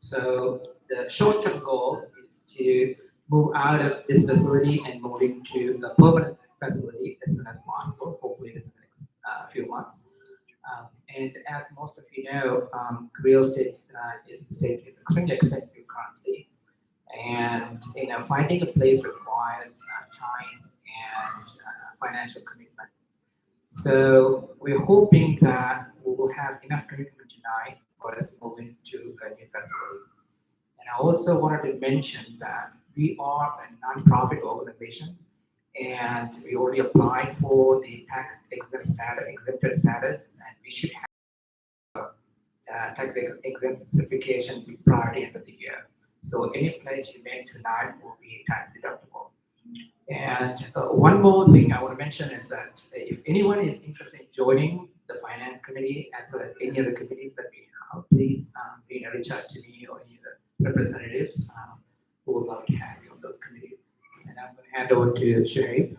So the short-term goal is to move out of this facility and move into a permanent facility as soon as possible, hopefully within the next few months. And as most of you know, real estate is extremely expensive currently. And finding a place requires time and financial commitment. So we're hoping that we will have enough commitment tonight for us to move into a new facility. And I also wanted to mention that we are a nonprofit organization, and we already applied for the tax exempt status, exempted status, and we should have tax exempt certification prior to the end of the year. So any pledge you make tonight will be tax deductible. And one more thing I want to mention is that if anyone is interested in joining the finance committee as well as any other committees that we have, please reach out to me or any of the representatives who would love to have you on those committees. And I'm going to hand over to Shoaib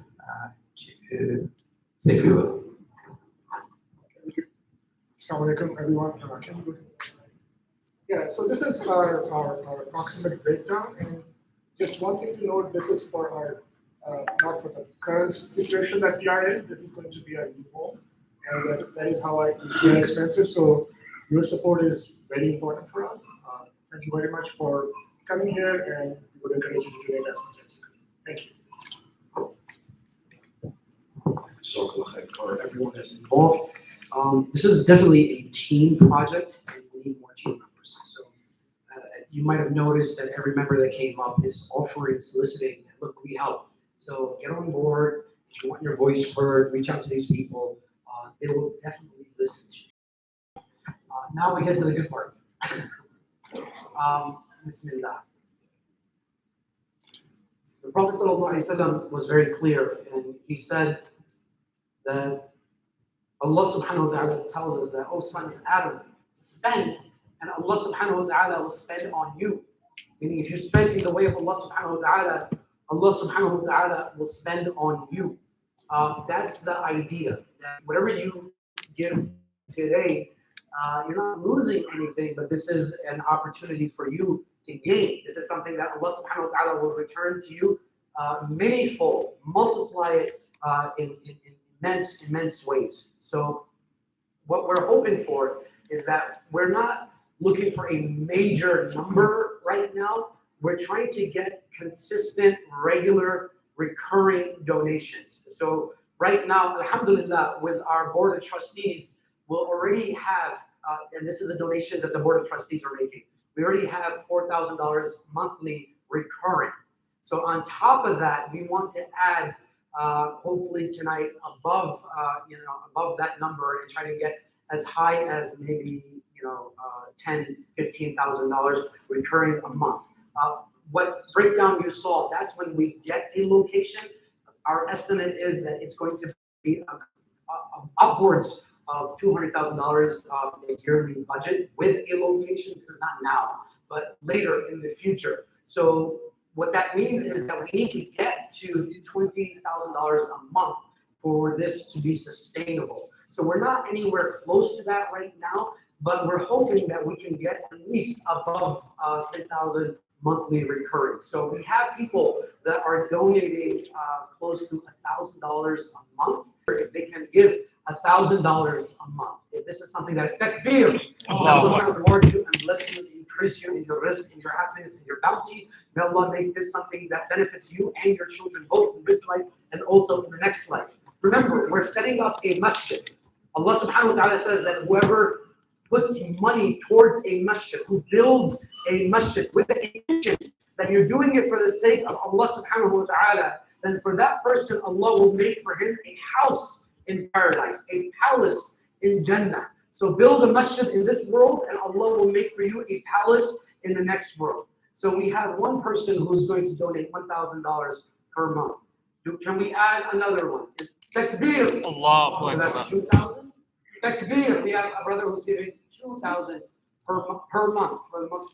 to say a few words. Assalamu alaikum, everyone. Yeah, so this is our approximate breakdown, and just one thing to note, this is for our, not for the current situation that we are in, this is going to be our new home, and that is how it's very expensive, so your support is very important for us. Thank you very much for coming here, and we would encourage you to donate as much as you can. Thank you. So for everyone that's involved. This is definitely a team project, and we need more team members. So you might have noticed that every member that came up is offering, soliciting, look, we help. So get on board. If you want your voice heard, reach out to these people. They will definitely listen to you. Now we get to the good part. Bismillah. The Prophet ﷺ was very clear, and he said that Allah subhanahu wa ta'ala tells us that, oh son of Adam, spend, and Allah subhanahu wa ta'ala will spend on you. Meaning if you spend in the way of Allah subhanahu wa ta'ala, Allah subhanahu wa ta'ala will spend on you. That's the idea. That whatever you give today, you're not losing anything, but this is an opportunity for you to gain. This is something that Allah subhanahu wa ta'ala will return to you manyfold, multiply it in immense ways. So what we're hoping for is that we're not looking for a major number right now. We're trying to get consistent, regular, recurring donations. So right now, alhamdulillah, with our board of trustees, we'll already have, and this is a donation that the board of trustees are making, we already have $4,000 monthly recurring. So on top of that, we want to add hopefully tonight above above that number and try to get as high as maybe $10,000-$15,000 recurring a month. What breakdown you saw, that's when we get a location. Our estimate is that it's going to be upwards of $200,000 a yearly budget with a location. This is not now, but later in the future. So what that means is that we need to get to $20,000 a month for this to be sustainable. So we're not anywhere close to that right now, but we're hoping that we can get at least above 10,000 monthly recurring. So we have people that are donating close to $1,000 a month. If they can give $1,000 a month, if this is something that takbir, Allah reward you and bless you, increase you in your risk, in your happiness, in your bounty. May Allah make this something that benefits you and your children both in this life and also in the next life. Remember, we're setting up a masjid. Allah subhanahu wa ta'ala says that whoever puts money towards a masjid, who builds a masjid with the intention that you're doing it for the sake of Allah subhanahu wa ta'ala, then for that person, Allah will make for him a house in paradise, a palace in Jannah. So build a masjid in this world and Allah will make for you a palace in the next world. So we have one person who's going to donate $1,000 per month. Can we add another one? Takbir. Allah. So that's 2,000. Takbir. We have a brother who's giving 2,000 per month for the month.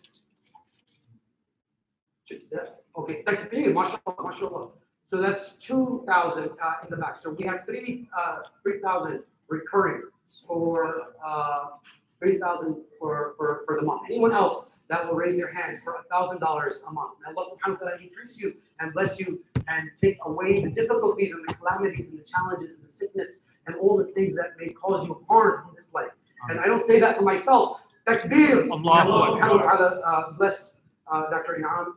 Okay, takbir. Mashallah, mashallah. So that's 2,000 in the back. So we have 3,000 recurring for 3,000 for the month. Anyone else that will raise their hand for $1,000 a month? And Allah subhanahu wa ta'ala increase you and bless you and take away the difficulties and the calamities and the challenges and the sickness and all the things that may cause you harm in this life. And I don't say that for myself. Takbir. Allah subhanahu wa ta'ala bless Dr. Inam.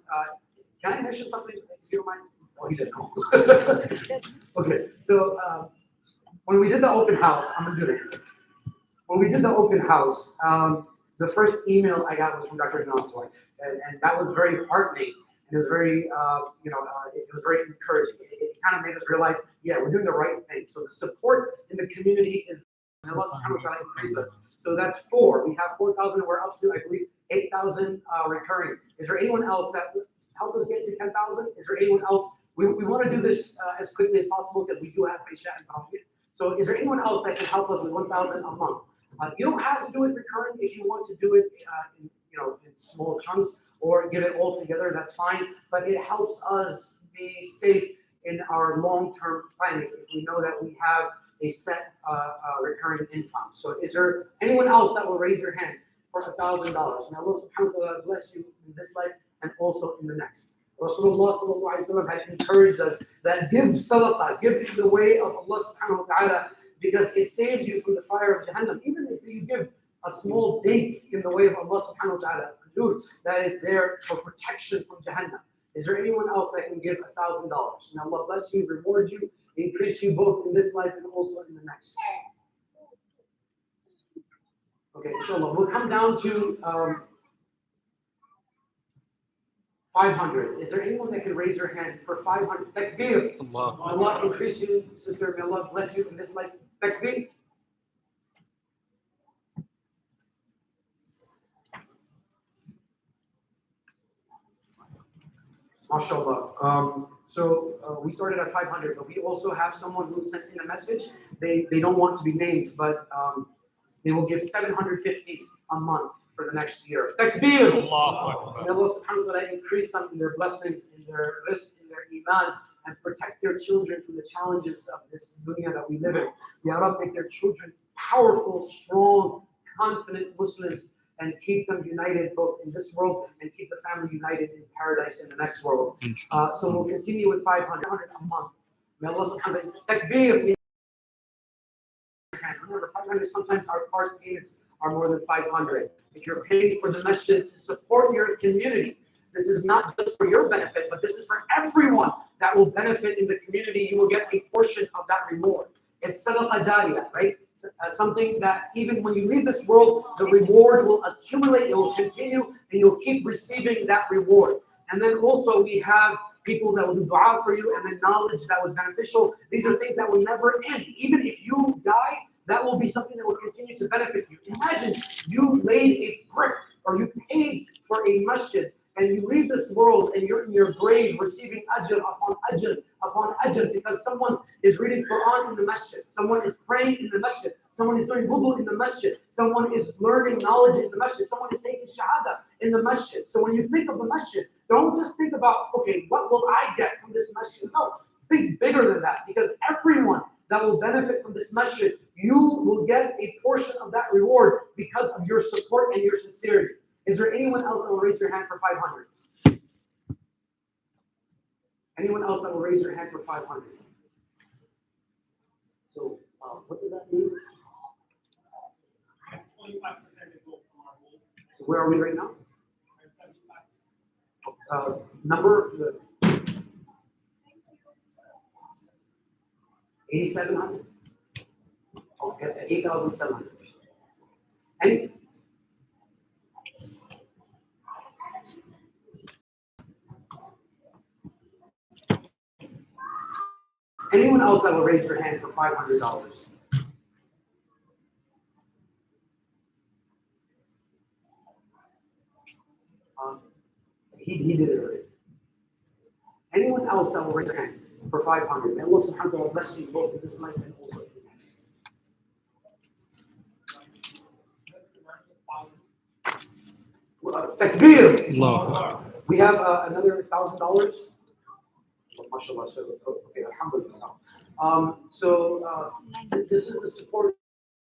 Can I mention something? If you don't mind? Oh, he said no. Okay, so when we did the open house, I'm gonna do it. When we did the open house, the first email I got was from Dr. Noam's wife, and that was very heartening. And it was very, it was very encouraging. It kind of made us realize, yeah, we're doing the right thing. So the support in the community is, and Allah subhanahu wa ta'ala increase us. So that's 4. We have 4,000. We're up to, I believe, 8,000 recurring. Is there anyone else that would help us get to 10,000? Is there anyone else? We want to do this as quickly as possible because we do have Aisha and Tawfiq. So is there anyone else that can help us with 1,000 a month? You don't have to do it recurring. If you want to do it in small chunks or get it all together, that's fine. But it helps us be safe in our long-term planning if we know that we have a set recurring income. So is there anyone else that will raise their hand for $1,000? And Allah subhanahu wa ta'ala bless you in this life and also in the next. Rasulullah sallallahu alaihi wasallam had encouraged us that give sadaqah, give in the way of Allah subhanahu wa ta'ala, because it saves you from the fire of Jahannam. Even if you give a small date in the way of Allah subhanahu wa ta'ala, that is there for protection from Jahannam. Is there anyone else that can give $1,000? Now Allah bless you, reward you, increase you both in this life and also in the next. Okay, inshallah, we'll come down to 500. Is there anyone that can raise their hand for 500? Takbir. Allah increase you, sister. May Allah bless you in this life. Takbir. MashaAllah. So we started at 500, but we also have someone who sent in a message. They don't want to be named, but they will give 750 a month for the next year. Takbir! Allah subhanahu wa ta'ala increase them in their blessings, in their rizq, in their iman, and protect their children from the challenges of this dunya that we live in. Ya Rabbi, make their children powerful, strong, confident Muslims, and keep them united both in this world and keep the family united in paradise in the next world. So we'll continue with 500 a month. May Allah subhanahu wa ta'ala takbir. Remember, 500, sometimes our card payments are more than 500. If you're paying for the masjid to support your community, this is not just for your benefit, but this is for everyone that will benefit in the community. You will get a portion of that reward. It's sadaqah jariyah, right? Something that even when you leave this world, the reward will accumulate, it will continue, and you'll keep receiving that reward. And then also we have people that will do dua for you, and then knowledge that was beneficial. These are things that will never end. Even if you die, that will be something that will continue to benefit you. Imagine you laid a brick or you paid for a masjid and you leave this world and you're in your grave receiving ajr upon ajr upon ajr because someone is reading Quran in the masjid, someone is praying in the masjid, someone is doing wudu in the masjid, someone is learning knowledge in the masjid, someone is taking shahada in the masjid. So when you think of the masjid, don't just think about, okay, what will I get from this masjid? No, think bigger than that, because everyone that will benefit from this masjid, you will get a portion of that reward because of your support and your sincerity. Is there anyone else that will raise their hand for 500? Anyone else that will raise their hand for 500? So, what does that mean? 25% to go from our goal. So where are we right now? Number 8,700. Okay, 8,700. Any? Anyone else that will raise their hand for $500? He did it already. Anyone else that will raise their hand for 500? May Allah subhanahu wa ta'ala bless you both in this life and also in the next. Takbir! We have another $1,000. MashaAllah. So, okay, alhamdulillah. So this is the support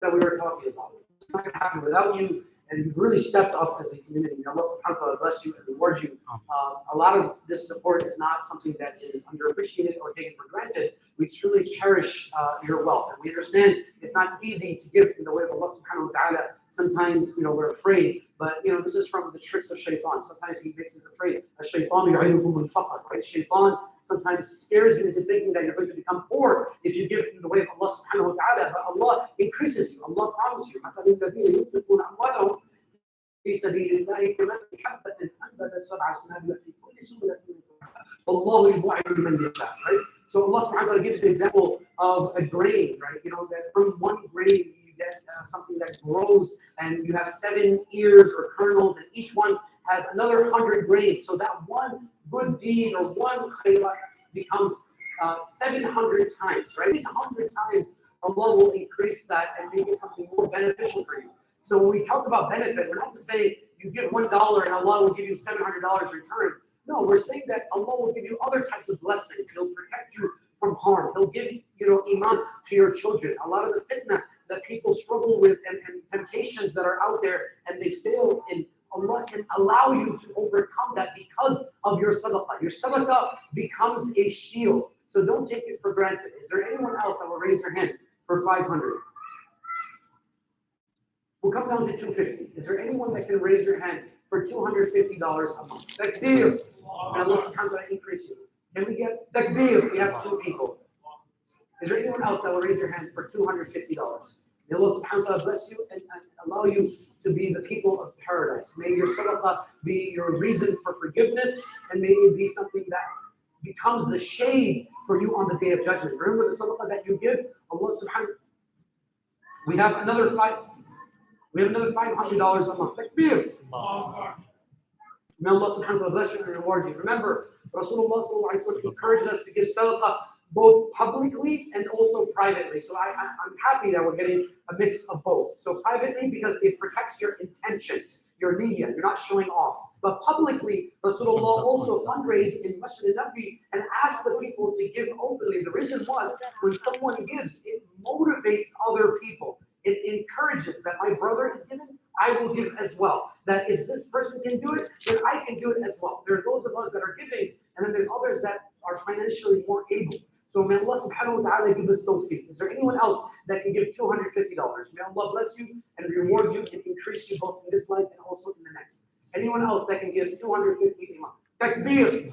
that we were talking about. It's not going to happen without you. and you've really stepped up as a community. May Allah subhanahu wa ta'ala bless you and reward you. A lot of this support is not something that is underappreciated or taken for granted. We truly cherish your wealth, and we understand it's not easy to give in the way of Allah subhanahu wa ta'ala. Sometimes, we're afraid, but this is from the tricks of shaitan. Sometimes he makes us afraid. Shaitan yu'idukum al-faqr, right? Shaitan sometimes scares you into thinking that you're going to become poor if you give in the way of Allah subhanahu wa ta'ala, but Allah increases you. Allah promises you. في سبيل الله كمثل حبة أنبتت 7 سنابل في كل سنبلة والله يضاعف لمن يشاء. Right? So Allah subhanahu wa ta'ala gives an example of a grain, right? That from one grain you get something that grows, and you have 7 ears or kernels, and each one has another 100 grains. So that one good deed or one khayr becomes 700 times, right? 100 times Allah will increase that and make it something more beneficial for you. So when we talk about benefit, we're not just saying you give $1 and Allah will give you $700 return. No, we're saying that Allah will give you other types of blessings. He'll protect you from harm. He'll give iman to your children. A lot of the fitna that people struggle with and temptations that are out there and they fail in, Allah can allow you to overcome that because of your sadaqah. Your sadaqah becomes a shield. So don't take it for granted. Is there anyone else that will raise their hand for 500? We'll come down to 250. Is there anyone that can raise their hand for $250 a month? Takbir. And Allah subhanahu wa ta'ala increase you. Can we get takbir? We have 2 people. Is there anyone else that will raise their hand for $250? May Allah subhanahu wa ta'ala bless you and allow you to be the people of paradise. May your sadaqah be your reason for forgiveness, and may it be something that becomes the shade for you on the day of judgment. Remember the sadaqah that you give, Allah subhanahu wa ta'ala. We have another $500 a month. Takbir. May Allah subhanahu wa ta'ala bless you and reward you. Remember, Rasulullah sallallahu alaihi wasallam encouraged us to give sadaqah both publicly and also privately. So I'm happy that we're getting a mix of both. So privately, because it protects your intentions, your niyyah, you're not showing off. But publicly, Rasulullah also fundraised in Masjid al-Nabi and asked the people to give openly. The reason was, when someone gives, it motivates other people. It encourages that my brother is giving, I will give as well. That if this person can do it, then I can do it as well. There are those of us that are giving, and then there's others that are financially more able. So may Allah subhanahu wa ta'ala give us tawfiq. Is there anyone else that can give $250? May Allah bless you and reward you and increase you both in this life and also in the next. Anyone else that can give $250 a month? Takbir!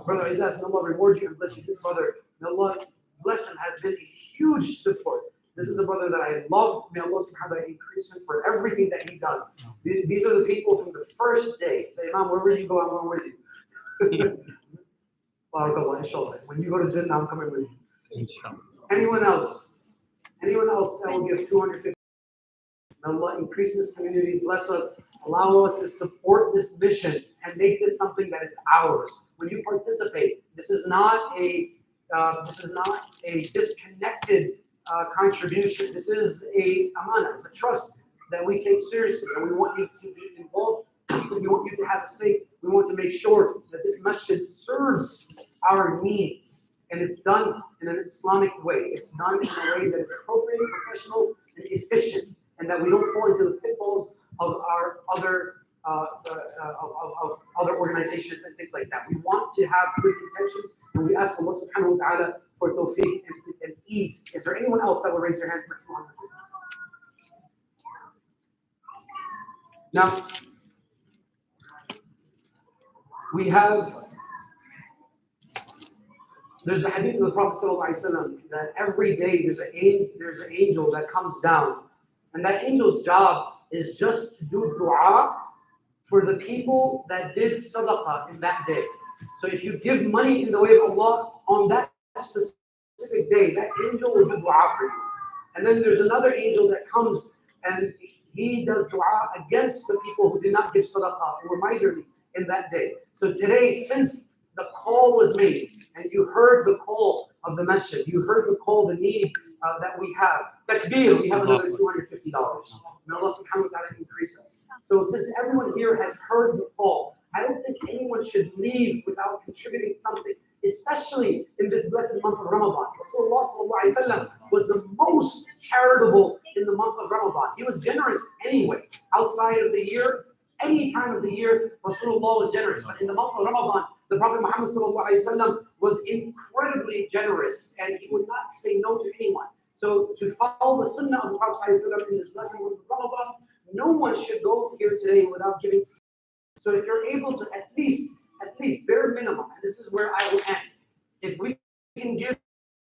Brother Izzaz, may Allah reward you and bless you. This brother, may Allah bless him, has been a huge support. This is a brother that I love. May Allah subhanahu wa ta'ala increase him for everything that he does. These are the people from the first day. Say, Imam, wherever you go, I'm going with you. When you go to Jannah, I'm coming with you. Anyone else? Anyone else that will give $250? May Allah increase this community, bless us, allow us to support this mission and make this something that is ours. When you participate, this is not a disconnected contribution. This is a amana, it's a trust that we take seriously, and we want you to be involved. We want you to have a say. We want to make sure that this masjid serves our needs, and it's done in an Islamic way. It's done in a way that is appropriate, professional, and efficient, and that we don't fall into the pitfalls of our other other organizations and things like that. We want to have good intentions, and we ask Allah subhanahu wa ta'ala for tawfiq and ease. Is there anyone else that will raise their hand for 200? Now, we have, there's a hadith of the Prophet ﷺ that every day there's an angel that comes down, and that angel's job is just to do dua for the people that did sadaqah in that day. So if you give money in the way of Allah on that specific day, that angel will do dua for you. And then there's another angel that comes and he does dua against the people who did not give sadaqah, who were miserly in that day. So today, since the call was made and you heard the call of the masjid, you heard the call, the need that we have, takbir, we have another $250. May Allah subhanahu wa ta'ala increase us. So since everyone here has heard the call, I don't think anyone should leave without contributing something, especially in this blessed month of Ramadan. Rasulullah sallallahu alaihi wasallam was the most charitable in the month of Ramadan. He was generous anyway. Outside of the year, any time of the year, Rasulullah was generous. But in the month of Ramadan, the Prophet Muhammad ﷺ was incredibly generous, and he would not say no to anyone. So to follow the sunnah of the Prophet ﷺ in this blessed month of Ramadan, no one should go here today without giving. So if you're able to at least bare minimum, and this is where I will end, if we can give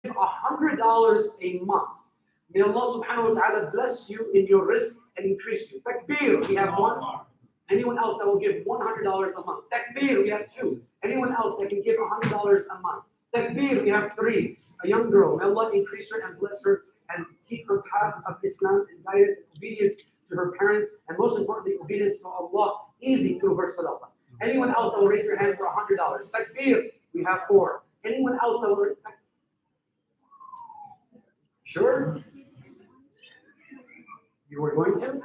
$100 a month, may Allah subhanahu wa ta'ala bless you in your rizq and increase you. Takbir, we have one. Anyone else that will give $100 a month? Takbir, we have two. Anyone else that can give $100 a month? Takbir, we have three. A young girl, may Allah increase her and bless her and keep her path of Islam and guidance and obedience to her parents, and most importantly, obedience to Allah easy through her sadaqah. Anyone else that will raise your hand for $100? Takbir, we have four. Anyone else that will raise? Sure? You were going to?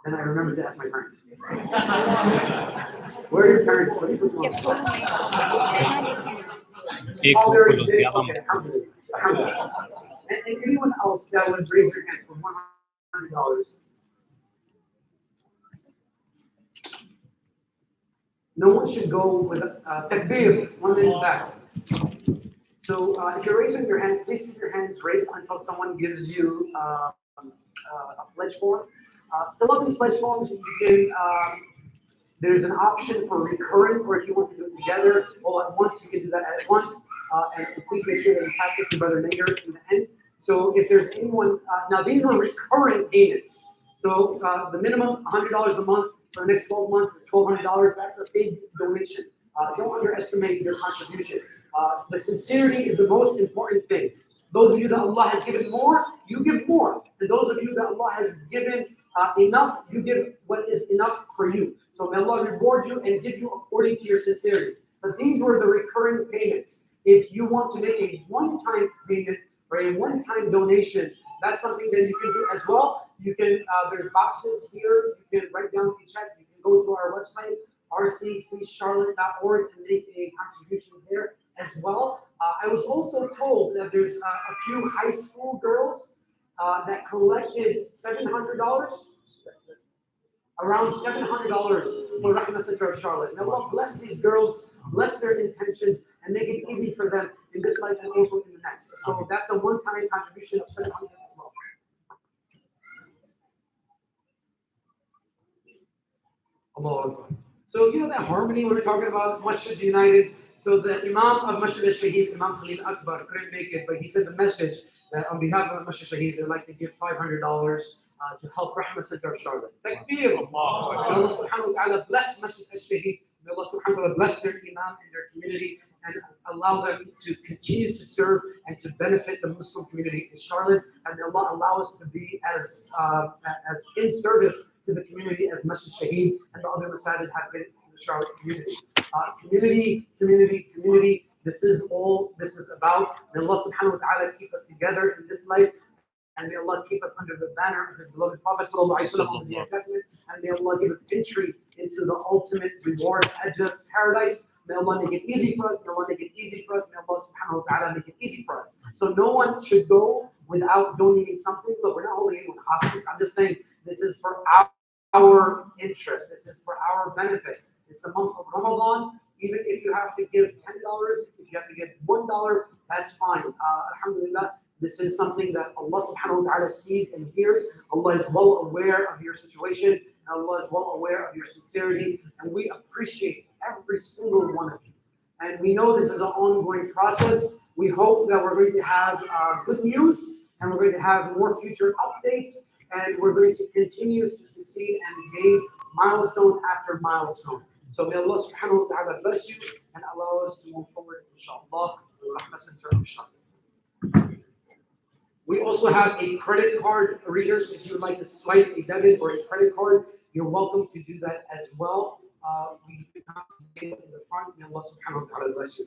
Then I remembered to ask my parents. Where are your parents? Let me put you on Oh, they're in bed. Okay, alhamdulillah. And anyone else that would raise your hand for $100? No one should go with takbir, one minute back. So if you're raising your hand, please keep your hands raised until someone gives you a pledge form. Fill out these pledge forms. You can. There's an option for recurring, or if you want to do it together all at once, you can do that at once. And please make sure that you pass it to Brother Nader in the end. So if there's anyone, now these are recurring payments. So the minimum $100 a month for the next 12 months is $1,200. That's a big donation. Don't underestimate your contribution. The sincerity is the most important thing. Those of you that Allah has given more, you give more. And those of you that Allah has given enough, you give what is enough for you. So may Allah reward you and give you according to your sincerity. But these were the recurring payments. If you want to make a one-time payment or a one-time donation, that's something that you can do as well. You can, there's boxes here. You can write down a check. You can go to our website, rccharlotte.org, and make a contribution there as well. I was also told that there's a few high school girls that collected $700, around $700 for Rahma Center of Charlotte. Now, Allah bless these girls, bless their intentions, and make it easy for them in this life and also in the next. So that's a one-time contribution of $700 as well. Allah. So you know that harmony we were talking about, Masjid United. So the Imam of Masjid al-Shaheed, Imam Khalil Akbar, couldn't make it, but he said the message that on behalf of Masjid al-Shaheed, they'd like to give $500 to help Rahma Center of Charlotte. Takbir! Allah subhanahu wa ta'ala bless Masjid al-Shaheed. May Allah subhanahu wa ta'ala bless their Imam and their community and allow them to continue to serve and to benefit the Muslim community in Charlotte. And may Allah allow us to be as in service to the community as Masjid al-Shaheed and the other masajid have been in the Charlotte community. Community. This is all this is about. May Allah subhanahu wa ta'ala keep us together in this life. And may Allah keep us under the banner of His beloved Prophet sallallahu alaihi wasallam. And may Allah give us entry into the ultimate reward, ajr, paradise. May Allah make it easy for us. May Allah make it easy for us. May Allah subhanahu wa ta'ala make it easy for us. So no one should go without donating something. Look, we're not holding anyone hostage. I'm just saying this is for our interest. This is for our benefit. It's the month of Ramadan. Even if you have to give $10, if you have to give $1, that's fine. Alhamdulillah, this is something that Allah subhanahu wa ta'ala sees and hears. Allah is well aware of your situation, and Allah is well aware of your sincerity, and we appreciate every single one of you. And we know this is an ongoing process. We hope that we're going to have good news, and we're going to have more future updates, and we're going to continue to succeed and gain milestone after milestone. So may Allah subhanahu wa ta'ala bless you and allow us to move forward, inshallah, to Rahma Center of Charlotte. We also have a credit card reader, so if you would like to swipe a debit or a credit card, you're welcome to do that as well. We have in the front. May Allah subhanahu wa ta'ala bless you.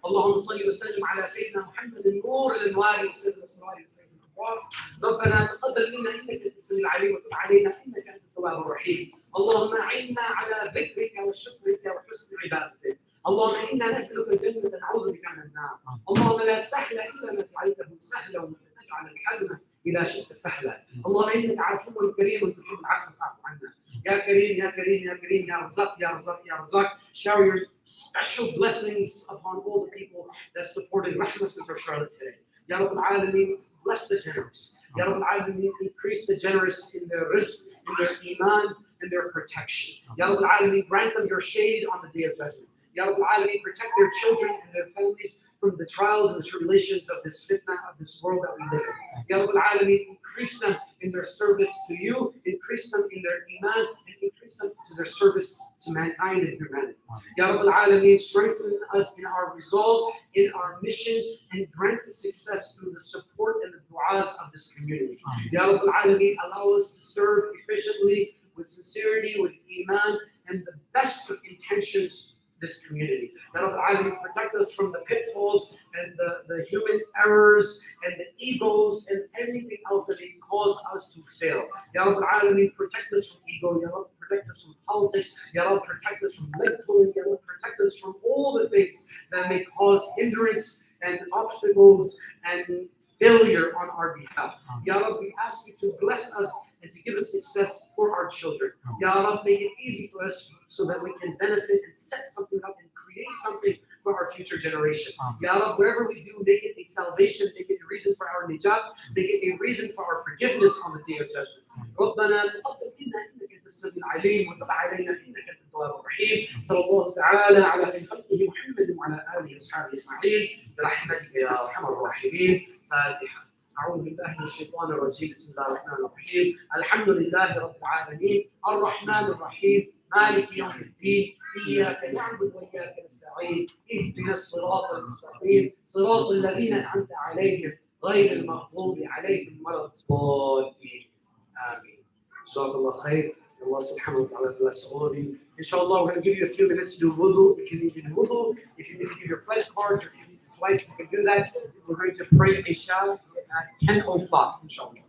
اللهم صل وسلم على سيدنا محمد نور الانوار وسر الاسرار وسيد الابواب ربنا تقبل منا انك انت السميع العليم وتب علينا انك انت التواب الرحيم اللهم اعنا على ذكرك وشكرك وحسن عبادتك اللهم انا نسالك الجنه نعوذ بك من النار اللهم لا سهل الا ما جعلته سهلا وانت تجعل الحزن إذا شئت سهلا. اللهم إنك عفو كريم وتحب العفو فاعف عنا. يا كريم يا كريم يا كريم يا رزاق يا رزاق يا رزاق. Shower your special blessings upon all the people that supported Rahma Sister Charlotte today. Ya Rabbal Alameen, bless the generous. Ya Rabbal Alameen, increase the generous in their rizq, in their iman, and their protection. Ya Rabbal Alameen, grant them your shade on the day of judgment. Ya Rabbal Alameen, protect their children and their families from the trials and the tribulations of this fitna, of this world that we live in. Ya Rabbal Alameen, increase them in their service to you, increase them in their iman, and increase them to their service to mankind and humanity. Ya Rabbal Alameen, strengthen us in our resolve, in our mission, and grant us success through the support and the du'as of this community. Ya Rabbal Alameen, allow us to serve efficiently, with sincerity, with iman, and the best of intentions this community. Ya Rabbal Alameen, protect us from the pitfalls and the human errors and the egos and everything else that may cause us to fail. Ya Rabbal Alameen, protect us from ego. Ya Rabb, protect us from politics. Ya Rabb, protect us from leg pulling. Ya Rabb, protect us from all the things that may cause hindrance and obstacles and failure on our behalf. Ya Rabb, we ask you to bless us and to give us success for our children. Ya Rabb, make it easy for us so that we can benefit and set something up and create something for our future generation. Ya Rabb, wherever we do, make it a salvation, make it a reason for our najat, make it a reason for our forgiveness on the day of judgment. ربنا تقبل منا انك انت السميع العليم وتب علينا انك انت التواب الرحيم. صلى الله تعالى على خير خلقه محمد وعلى اله واصحابه اجمعين برحمتك يا ارحم الراحمين. فاتحه. أعوذ بالله من الشيطان الرجيم. بسم الله الرحمن الرحيم. الحمد لله رب العالمين الرحمن الرحيم مالك يوم الدين إياك نعبد وإياك نستعين اهدنا الصراط المستقيم صراط الذين أنعمت عليهم غير المغضوب عليهم ولا الضالين. آمين. جزاك الله خير. Allah subhanahu wa ta'ala bless all of you. Inshallah, we're going to give you a few minutes to do wudu. If you need to do wudu, if you need to give your pledge cards, or if you need to swipe, you can do that. We're going to pray Isha at 10 o'clock, inshallah.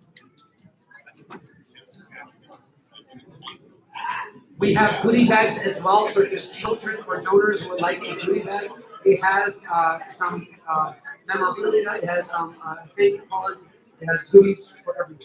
We have goodie bags as well, so if there's children or donors who would like a goodie bag, it has some memorabilia, it has some thank you card, it has goodies for everyone.